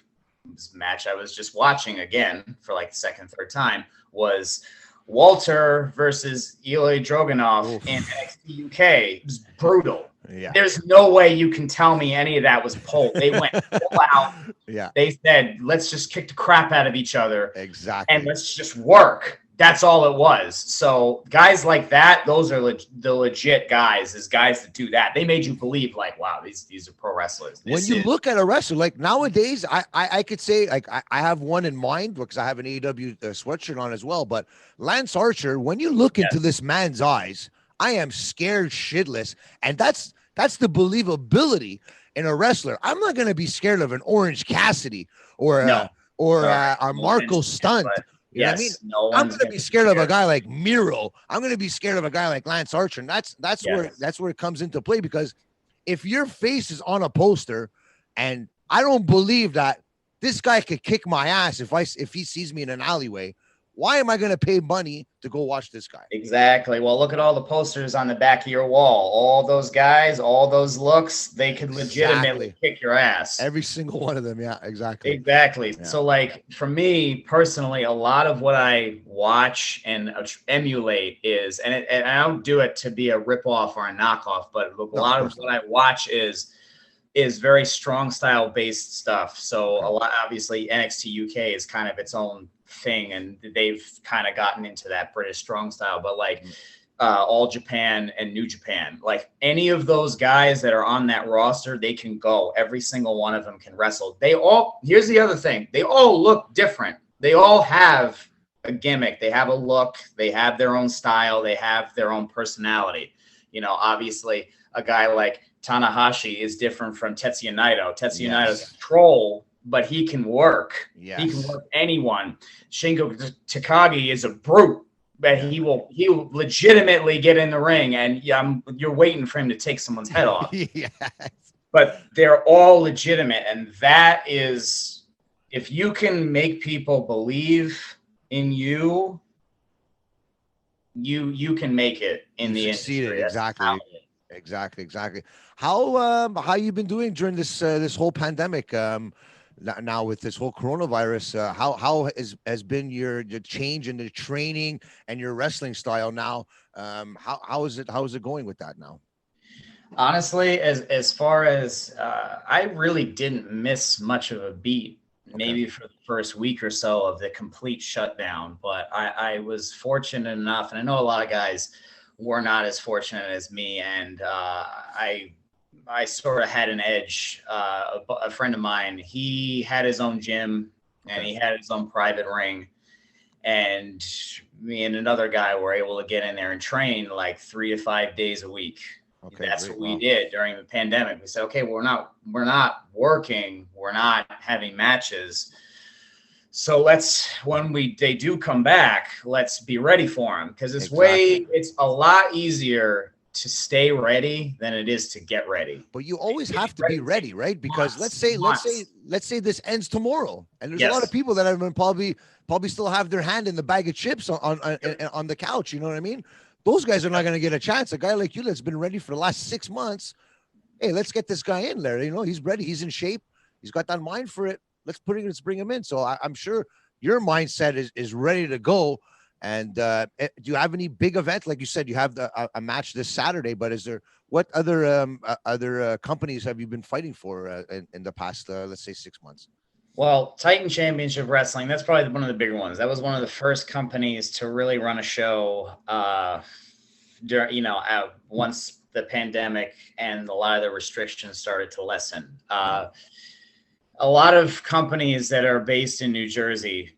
[SPEAKER 6] this match I was just watching again for like the second, third time was Walter versus Ilya Dragunov in NXT UK. It was brutal.
[SPEAKER 1] Yeah.
[SPEAKER 6] There's no way you can tell me any of that was pulled. They went full out.
[SPEAKER 1] Yeah.
[SPEAKER 6] They said, let's just kick the crap out of each other.
[SPEAKER 1] Exactly.
[SPEAKER 6] And let's just work. That's all it was. So guys like that, those are the legit guys, is guys that do that. They made you believe like, wow, these are pro wrestlers.
[SPEAKER 1] When you look at a wrestler, like nowadays, I could say, like, I have one in mind because I have an AEW sweatshirt on as well. But Lance Archer, when you look into this man's eyes, I am scared shitless. And that's the believability in a wrestler. I'm not going to be scared of an Orange Cassidy or a Marco Stunt You know what I mean?
[SPEAKER 6] No
[SPEAKER 1] I'm
[SPEAKER 6] one's
[SPEAKER 1] gonna be scared of a guy like Miro. I'm gonna be scared of a guy like Lance Archer. And that's where it comes into play, because if your face is on a poster, and I don't believe that this guy could kick my ass if he sees me in an alleyway, why am I gonna pay money to go watch this guy?
[SPEAKER 6] Exactly. Well, look at all the posters on the back of your wall. All those guys, all those looks, they could legitimately kick your ass.
[SPEAKER 1] Every single one of them. Yeah, exactly.
[SPEAKER 6] Exactly.
[SPEAKER 1] Yeah.
[SPEAKER 6] So, like, for me personally, a lot of what I watch and emulate is, and I don't do it to be a ripoff or a knockoff, but a lot of what I watch is very strong style based stuff. So a lot, obviously NXT UK is kind of its own thing, and they've kind of gotten into that British strong style, but like All Japan and New Japan, like any of those guys that are on that roster, they can go. Every single one of them can wrestle. Here's the other thing, they all look different. They all have a gimmick. They have a look. They have their own style. They have their own personality. You know, obviously a guy like Tanahashi is different from Tetsuya Naito. Tetsuya Naito's a troll, but he can work. He can work anyone. Shingo Takagi is a brute, but he will legitimately get in the ring, and you're waiting for him to take someone's head off. But they're all legitimate, and that is, if you can make people believe in you, you can make it in the industry.
[SPEAKER 1] Exactly. How you been doing during this whole pandemic? Now with this whole coronavirus, how has been your change in the training and your wrestling style now? How is it going with that now?
[SPEAKER 6] Honestly, as far as I really didn't miss much of a beat. Maybe for the first week or so of the complete shutdown, but I was fortunate enough, and I know a lot of guys were not as fortunate as me, and I sort of had an edge. A friend of mine, he had his own gym and he had his own private ring, and me and another guy were able to get in there and train like 3 to 5 days a week. That's what we did during the pandemic. We said, okay, we're not working, we're not having matches, so when they do come back, let's be ready for them, because it's a lot easier to stay ready than it is to get ready.
[SPEAKER 1] But you always have to be ready, right? Because let's say this ends tomorrow, and there's a lot of people that have been probably still have their hand in the bag of chips on the couch. You know what I mean? Those guys are not going to get a chance. A guy like you that's been ready for the last 6 months, hey, let's get this guy in there. You know, he's ready. He's in shape. He's got that mind for it. Let's bring him in. So I'm sure your mindset is ready to go. And do you have any big event? Like you said, you have a match this Saturday, but what other companies have you been fighting for in the past, let's say 6 months?
[SPEAKER 6] Well, Titan Championship Wrestling, that's probably one of the bigger ones. That was one of the first companies to really run a show once the pandemic and a lot of the restrictions started to lessen. A lot of companies that are based in New Jersey,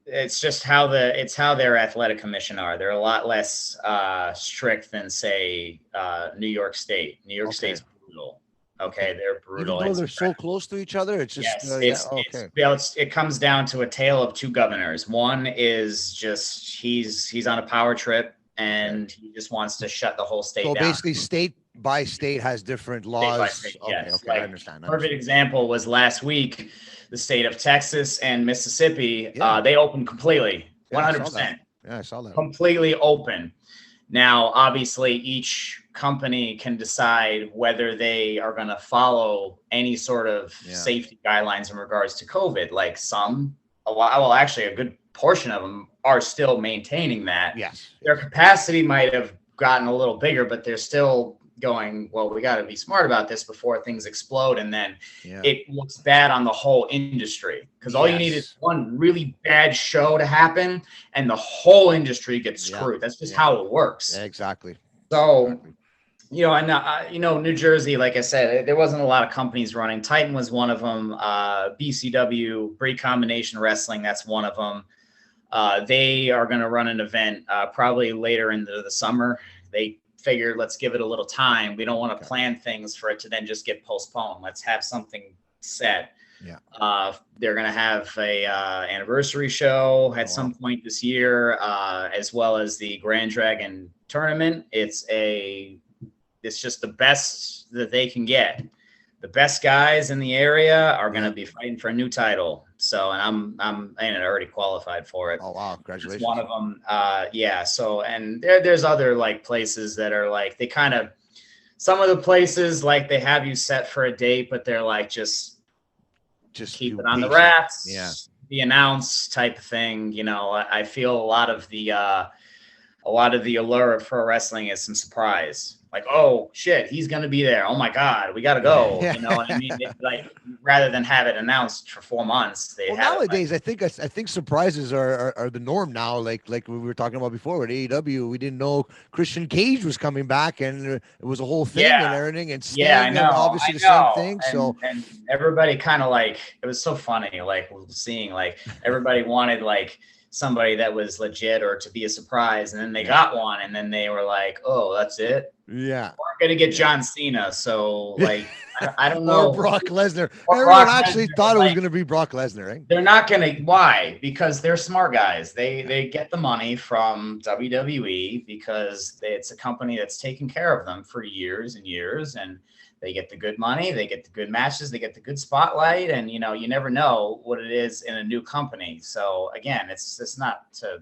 [SPEAKER 6] it's just how their athletic commission are. They're a lot less strict than, say, New York State. New York State's brutal. Okay, they're brutal.
[SPEAKER 1] Even though they're so close to each other, it's just
[SPEAKER 6] it comes down to a tale of two governors. One is just he's on a power trip, and he just wants to shut the whole state down. So basically,
[SPEAKER 1] state by state has different laws.
[SPEAKER 6] State,
[SPEAKER 1] I understand.
[SPEAKER 6] Perfect example was last week, the state of Texas and Mississippi. They opened completely, 100%.
[SPEAKER 1] Yeah, I saw that.
[SPEAKER 6] Completely open. Now, obviously, each company can decide whether they are going to follow any sort of safety guidelines in regards to COVID. Like actually a good portion of them are still maintaining that.
[SPEAKER 1] Yes.
[SPEAKER 6] Their capacity might have gotten a little bigger, but they're still going, well, we got to be smart about this before things explode. And then it looks bad on the whole industry, because all you need is one really bad show to happen and the whole industry gets screwed. That's just how it works.
[SPEAKER 1] Exactly.
[SPEAKER 6] So, New Jersey, like I said, there wasn't a lot of companies running. Titan was one of them. BCW, Break Combination Wrestling, that's one of them. They are going to run an event probably later into the summer. They figured, let's give it a little time. We don't want to plan things for it to then just get postponed. Let's have something set. They're going to have a anniversary show at some point this year, as well as the Grand Dragon tournament. It's just the best that they can get. The best guys in the area are going to be fighting for a new title. So, and I'm already qualified for it.
[SPEAKER 1] Oh wow, congratulations!
[SPEAKER 6] It's one of them. So, and there's other like places that are like they kind of, some of the places like they have you set for a date, but they're like just keep it on the wraps.
[SPEAKER 1] Yeah,
[SPEAKER 6] the announce type of thing. You know, I feel a lot of the allure of pro wrestling is some surprise. Like, oh shit, he's gonna be there. Oh my god, we gotta go. You know what I mean? Like, rather than have it announced for 4 months, they
[SPEAKER 1] nowadays I think surprises are the norm now. Like we were talking about before with AEW, we didn't know Christian Cage was coming back, and it was a whole thing and everything. And Sting,
[SPEAKER 6] I know,
[SPEAKER 1] obviously the same thing.
[SPEAKER 6] And everybody kind of like, it was so funny, like seeing like everybody wanted like somebody that was legit or to be a surprise, and then they got one, and then they were like, oh, that's it.
[SPEAKER 1] Yeah,
[SPEAKER 6] we're gonna get John Cena, so like I don't know.
[SPEAKER 1] Or Brock Lesnar. Everyone actually thought it was gonna be Brock Lesnar, right?
[SPEAKER 6] They're not gonna. Why? Because they're smart guys. They get the money from WWE because it's a company that's taken care of them for years and years, and they get the good money, they get the good matches, they get the good spotlight, and you know, you never know what it is in a new company. So again, that's not to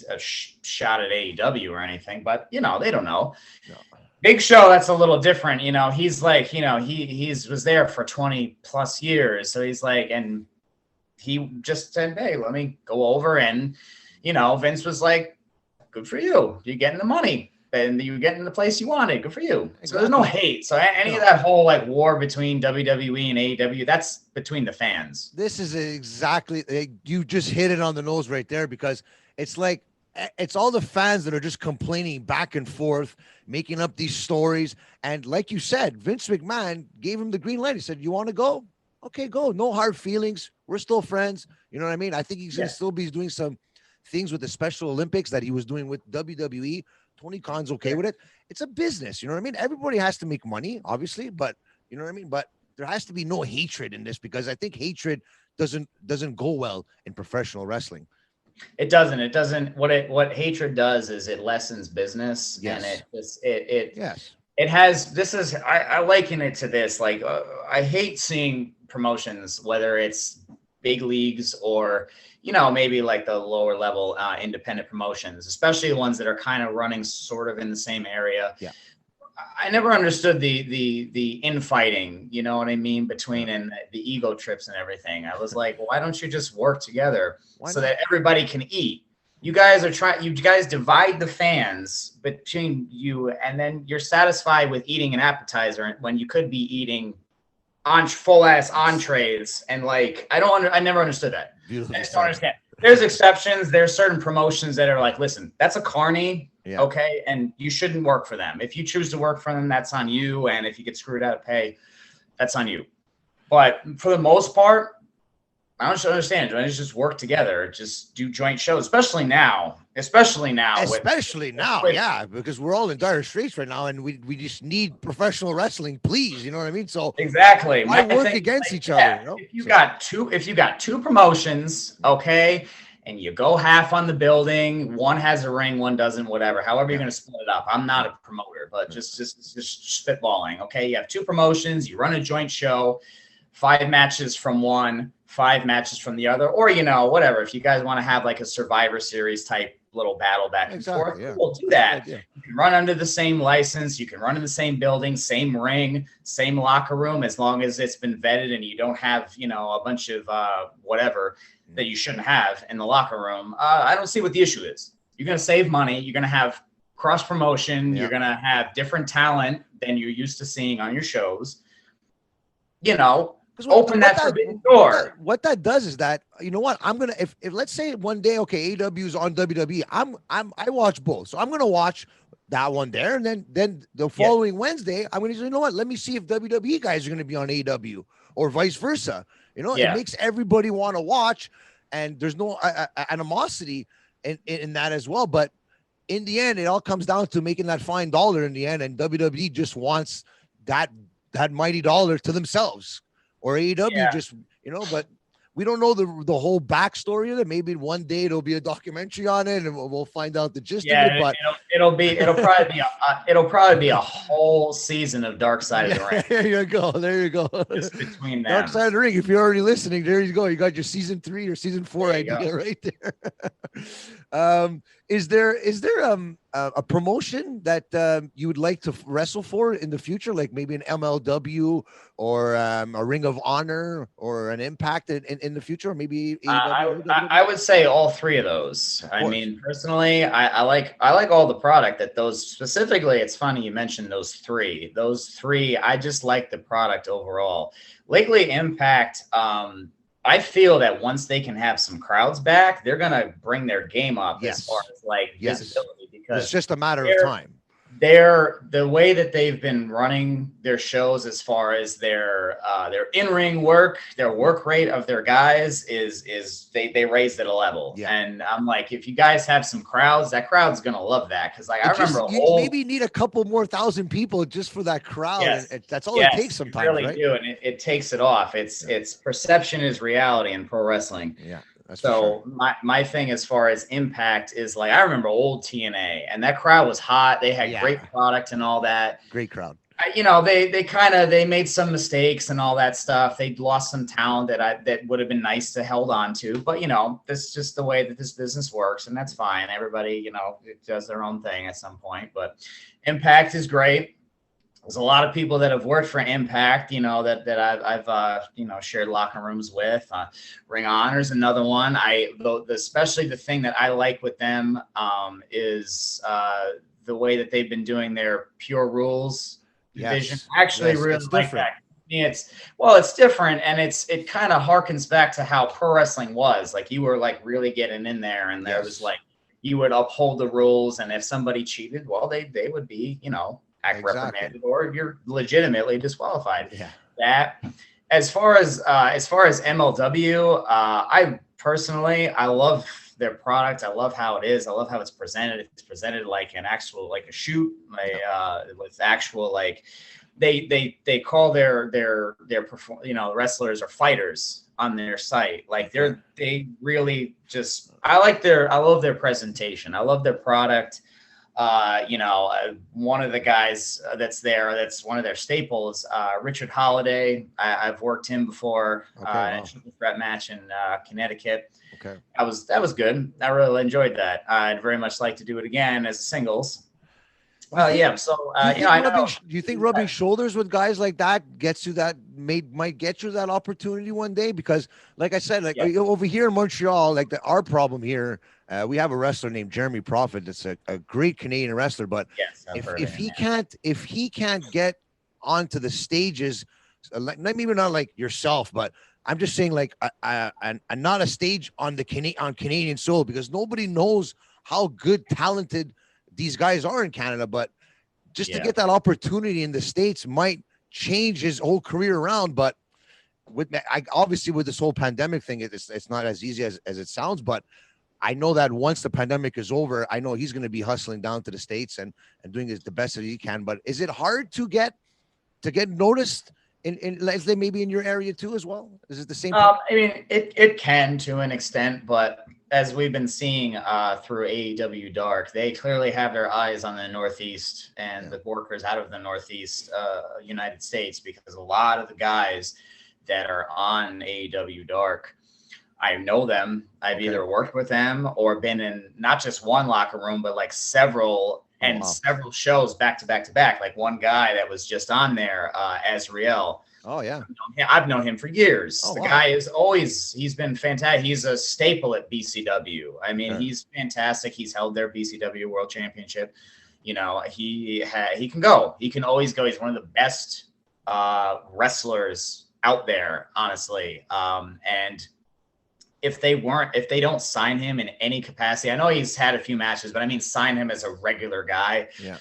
[SPEAKER 6] a shot at AEW or anything, but you know, they don't know. No. Big Show, that's a little different. You know, he's like, you know, he was there for 20 plus years, so he's like, and he just said, hey, let me go over, and you know, Vince was like, good for you, you're getting the money and you're getting the place you wanted, good for you. Exactly. So there's no hate. So any of that whole like war between WWE and AEW, that's between the fans.
[SPEAKER 1] This is exactly, you just hit it on the nose right there, because it's like, it's all the fans that are just complaining back and forth, making up these stories. And like you said, Vince McMahon gave him the green light. He said, you want to go? Okay, go. No hard feelings. We're still friends. You know what I mean? I think he's going to still be doing some things with the Special Olympics that he was doing with WWE. Tony Khan's okay with it. It's a business. You know what I mean? Everybody has to make money, obviously, but you know what I mean? But there has to be no hatred in this, because I think hatred doesn't go well in professional wrestling.
[SPEAKER 6] It doesn't. It doesn't. What hatred does is it lessens business, and it has. This is I liken it to this. Like I hate seeing promotions, whether it's big leagues or you know maybe like the lower level independent promotions, especially the ones that are kind of running sort of in the same area. Yeah. I never understood the infighting, you know what I mean, between and the ego trips and everything. I was like, why don't you just work together so that everybody can eat? You guys divide the fans between you, and then you're satisfied with eating an appetizer when you could be eating full ass entrees. And like, I never understood that. I just don't understand. There's exceptions. There's certain promotions that are like, listen, that's a carny. Yeah. Okay. And you shouldn't work for them. If you choose to work for them, that's on you. And if you get screwed out of pay, that's on you. But for the most part, I don't understand. Let's just work together. Just do joint shows, especially now. Yeah, because we're all in dire straits right now, and we just need professional wrestling, please. You know what I mean? So exactly,
[SPEAKER 1] why work against each other? You know?
[SPEAKER 6] If you got two promotions, okay, and you go half on the building, one has a ring, one doesn't, whatever. However you're going to split it up. I'm not a promoter, but just spitballing. Okay, you have two promotions, you run a joint show, 5 matches from one, 5 matches from the other, or you know, whatever. If you guys want to have like a Survivor Series type little battle back and forth, we'll do that. You can run under the same license, you can run in the same building, same ring, same locker room, as long as it's been vetted and you don't have, you know, a bunch of whatever that you shouldn't have in the locker room. I don't see what the issue is. You're going to save money. You're going to have cross promotion. You're going to have different talent than you're used to seeing on your shows. You know, open that forbidden door.
[SPEAKER 1] What that does is that, you know what, I'm gonna if let's say one day, okay, AEW is on WWE, I watch both, so I'm gonna watch that one there, and then the following Wednesday, I'm gonna say, you know what, let me see if WWE guys are gonna be on AEW or vice versa. You know, it makes everybody want to watch, and there's no animosity in that as well. But in the end, it all comes down to making that fine dollar in the end, and WWE just wants that mighty dollar to themselves. or AEW just, you know, but we don't know the whole backstory of it. Maybe one day there'll be a documentary on it, and we'll find out the gist of it. But
[SPEAKER 6] it'll probably be a whole season of Dark Side of the Ring.
[SPEAKER 1] There you go. There you go.
[SPEAKER 6] Just between them.
[SPEAKER 1] Dark Side of the Ring. If you're already listening, there you go. You got your season 3 or season 4 idea right there. Is there a promotion that you would like to wrestle for in the future, like maybe an MLW or a Ring of Honor or an Impact in the future, or maybe
[SPEAKER 6] I would say all 3 of those. I mean, personally, I like all the product that those specifically. It's funny you mentioned those 3. Those 3, I just like the product overall. Lately, Impact. I feel that once they can have some crowds back, they're gonna bring their game up as far as like visibility, because
[SPEAKER 1] it's just a matter of time.
[SPEAKER 6] The way that they've been running their shows, as far as their in-ring work, their work rate of their guys is they raised it a level. And I'm like, if you guys have some crowds, that crowd's gonna love that, because like I remember
[SPEAKER 1] maybe need a couple more thousand people just for that crowd. That's all it takes sometimes,
[SPEAKER 6] really
[SPEAKER 1] right?
[SPEAKER 6] Do, and it takes it off. It's perception is reality in pro wrestling.
[SPEAKER 1] So
[SPEAKER 6] my thing as far as Impact is, like, I remember old TNA, and that crowd was hot. They had great product and all that.
[SPEAKER 1] Great crowd.
[SPEAKER 6] You know, they made some mistakes and all that stuff. They lost some talent that would have been nice to hold on to. But, you know, this is just the way that this business works, and that's fine. Everybody, you know, does their own thing at some point. But Impact is great. There's a lot of people that have worked for Impact, you know, that I've you know, shared locker rooms with. Ring of Honor is another one. Especially the thing that I like with them is the way that they've been doing their Pure Rules division. Actually, really like that. It's different, and it kind of harkens back to how pro wrestling was. Like, you were like really getting in there, and there was like, you would uphold the rules, and if somebody cheated, well, they would be, you know, reprimanded, or you're legitimately disqualified. That as far as MLW, I personally, I love their product. I love how it is. I love how it's presented. It's presented like an actual, like a shoot, with actual, like they call their you know, wrestlers or fighters on their site. Like they really just, I love their presentation. I love their product. You know, one of the guys that's there, that's one of their staples, Richard Holiday. I've worked him before in a triple threat match in Connecticut. That was good. I really enjoyed that. I'd very much like to do it again as singles. So you know, I know.
[SPEAKER 1] Do you think rubbing shoulders with guys like that gets you that might get you that opportunity one day? Because, like I said, like over here in Montreal, like our problem here. We have a wrestler named Jeremy Prophet. That's a great Canadian wrestler, but if he can't get onto the stages, maybe not like yourself, but I'm just saying, like not a stage on Canadian soil, because nobody knows how good, talented these guys are in Canada. But just to get that opportunity in the States might change his whole career around. But obviously with this whole pandemic thing, it's not as easy as it sounds, but I know that once the pandemic is over, I know he's going to be hustling down to the States and doing the best that he can. But is it hard to get noticed in maybe in your area too as well? Is it the same?
[SPEAKER 6] I mean, it can to an extent, but as we've been seeing through AEW Dark, they clearly have their eyes on the Northeast and the workers out of the Northeast United States, because a lot of the guys that are on AEW Dark, I know them. I've either worked with them or been in not just one locker room, but like several several shows back to back to back. Like one guy that was just on there, Azriel.
[SPEAKER 1] Oh yeah.
[SPEAKER 6] I've known him for years. The guy he's been fantastic. He's a staple at BCW. I mean, he's fantastic. He's held their BCW World Championship. You know, he can go. He can always go. He's one of the best wrestlers out there, honestly. And if they don't sign him in any capacity, I know he's had a few matches, but I mean, sign him as a regular guy. Yeah,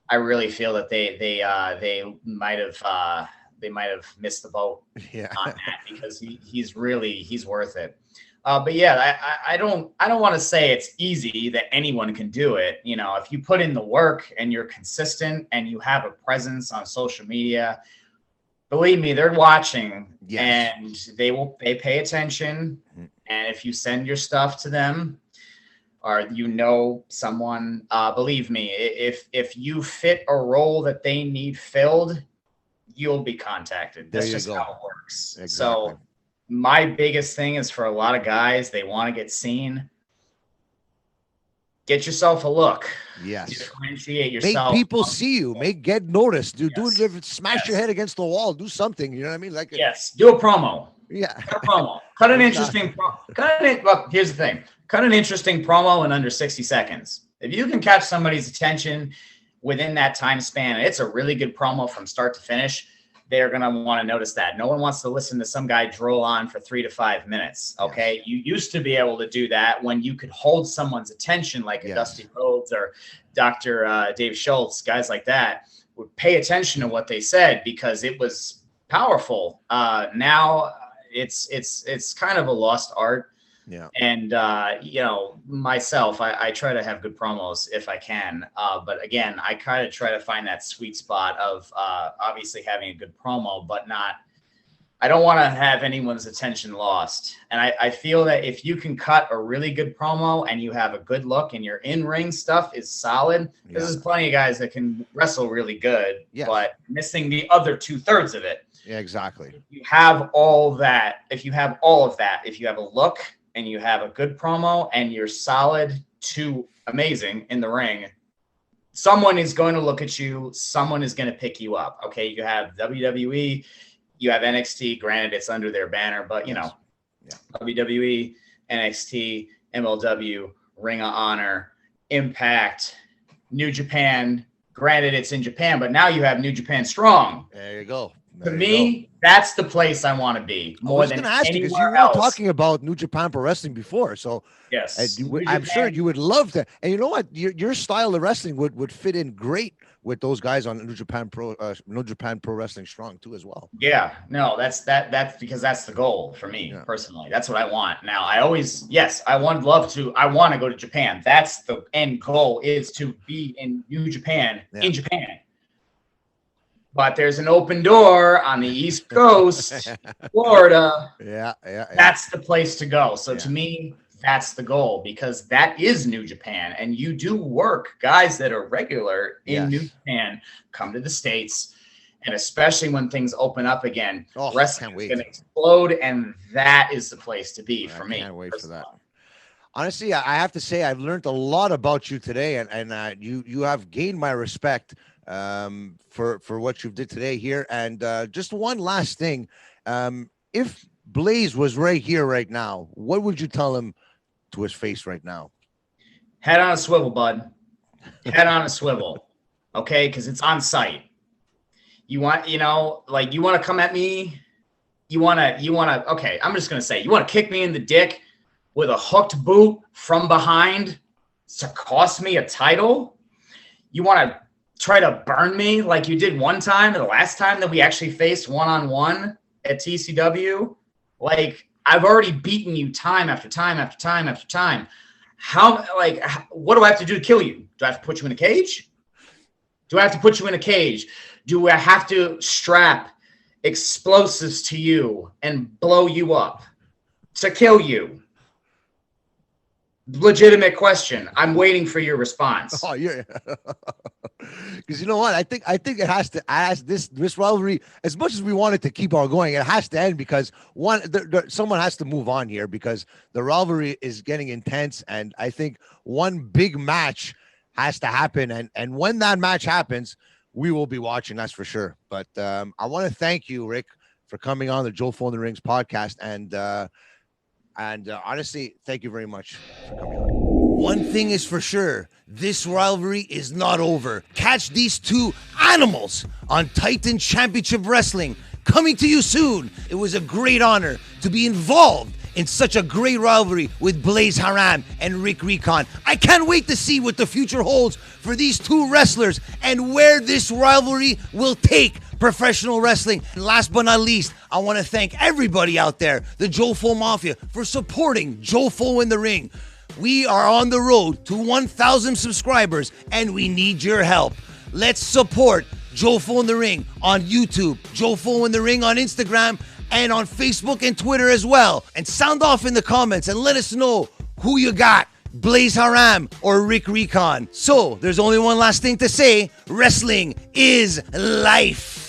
[SPEAKER 6] I really feel that they might have missed the boat on that, because he's worth it. But yeah, I don't want to say it's easy that anyone can do it. You know, if you put in the work and you're consistent and you have a presence on social media, believe me, they're watching,
[SPEAKER 1] Yes.
[SPEAKER 6] and they pay attention. And if you send your stuff to them, or someone, believe me, if you fit a role that they need filled, you'll be contacted. That's just how it works.
[SPEAKER 1] Exactly.
[SPEAKER 6] So my biggest thing is, for a lot of guys, they want to get seen. Get yourself a look.
[SPEAKER 1] Yes.
[SPEAKER 6] Differentiate yourself.
[SPEAKER 1] Make people see you. Get noticed. Smash
[SPEAKER 6] Yes.
[SPEAKER 1] your head against the wall. Do something. You know what I mean? Like
[SPEAKER 6] yes. Do a promo.
[SPEAKER 1] Yeah.
[SPEAKER 6] Cut a promo. Cut an interesting promo. Look, here's the thing. Cut an interesting promo in under 60 seconds. If you can catch somebody's attention within that time span, and it's a really good promo from start to finish, they're going to want to notice that. No one wants to listen to some guy droll on for 3 to 5 minutes. Okay. Yes. You used to be able to do that when you could hold someone's attention, like a Dusty Rhodes or Dr. Dave Schultz, guys like that would pay attention to what they said because it was powerful. Now it's kind of a lost art.
[SPEAKER 1] Yeah.
[SPEAKER 6] And, myself, I try to have good promos if I can. But again, I kind of try to find that sweet spot of obviously having a good promo, but I don't want to have anyone's attention lost. And I feel that if you can cut a really good promo and you have a good look and your in-ring stuff is solid, because there's plenty of guys that can wrestle really good, but missing the other 2/3 of it.
[SPEAKER 1] Yeah, exactly.
[SPEAKER 6] If you have all that, if you have a look, and you have a good promo and you're solid to amazing in the ring, someone is going to look at you. Someone is going to pick you up. Okay. You have WWE, you have NXT, granted it's under their banner, but WWE, NXT, MLW, Ring of Honor, Impact, New Japan, granted it's in Japan, but now you have New Japan Strong.
[SPEAKER 1] There you go.
[SPEAKER 6] To me, that's the place I want to be more than anywhere else.
[SPEAKER 1] You were talking about New Japan Pro Wrestling before, so
[SPEAKER 6] yes,
[SPEAKER 1] I'm sure you would love to. And you know what? Your style of wrestling would fit in great with those guys on New Japan Pro Wrestling Strong too, as well.
[SPEAKER 6] Yeah, no, that's because that's the goal for me personally. That's what I want. Now, I want to go to Japan. That's the end goal, is to be in New Japan in Japan. But there's an open door on the East Coast, Florida.
[SPEAKER 1] Yeah.
[SPEAKER 6] That's the place to go. So to me, that's the goal, because that is New Japan. And you do work guys that are regular in New Japan come to the States. And especially when things open up again, wrestling is going to explode. And that is the place to be for me.
[SPEAKER 1] I can't wait for that. Honestly, I have to say I've learned a lot about you today, and you have gained my respect for what you did today here. And just one last thing, if Blaze was right here right now, what would you tell him to his face right now?
[SPEAKER 6] Head on a swivel, bud. Head on a swivel. Okay, because it's on site. You want to come at me, you want to okay, I'm just gonna say, you want to kick me in the dick with a hooked boot from behind to cost me a title? You want to try to burn me like you did one time, the last time that we actually faced one-on-one at TCW? Like, I've already beaten you time after time after time after time. What do I have to do to kill you? Do I have to put you in a cage? Do I have to put you in a cage? Do I have to strap explosives to you and blow you up to kill you? Legitimate question. I'm waiting for your response.
[SPEAKER 1] Oh, yeah. Because you know what? I think it has to ask this rivalry, as much as we want it to keep on going, it has to end, because someone has to move on here, because the rivalry is getting intense, and I think one big match has to happen, and when that match happens, we will be watching, that's for sure. But I want to thank you, Rick, for coming on the Jofo in the Rings podcast, and honestly, thank you very much for coming on. One thing is for sure, this rivalry is not over. Catch these two animals on Titan Championship Wrestling, coming to you soon. It was a great honor to be involved in such a great rivalry with Blaze Haram and Rick Recon. I can't wait to see what the future holds for these two wrestlers and where this rivalry will take professional wrestling. And last but not least, I want to thank everybody out there, the Jofo Mafia, for supporting Jofo in the Ring. We are on the road to 1,000 subscribers, and we need your help. Let's support Jofo in the Ring on YouTube, Jofo in the Ring on Instagram, and on Facebook and Twitter as well. And sound off in the comments and let us know who you got, Blaze Haram or Rick Recon. So there's only one last thing to say. Wrestling is life.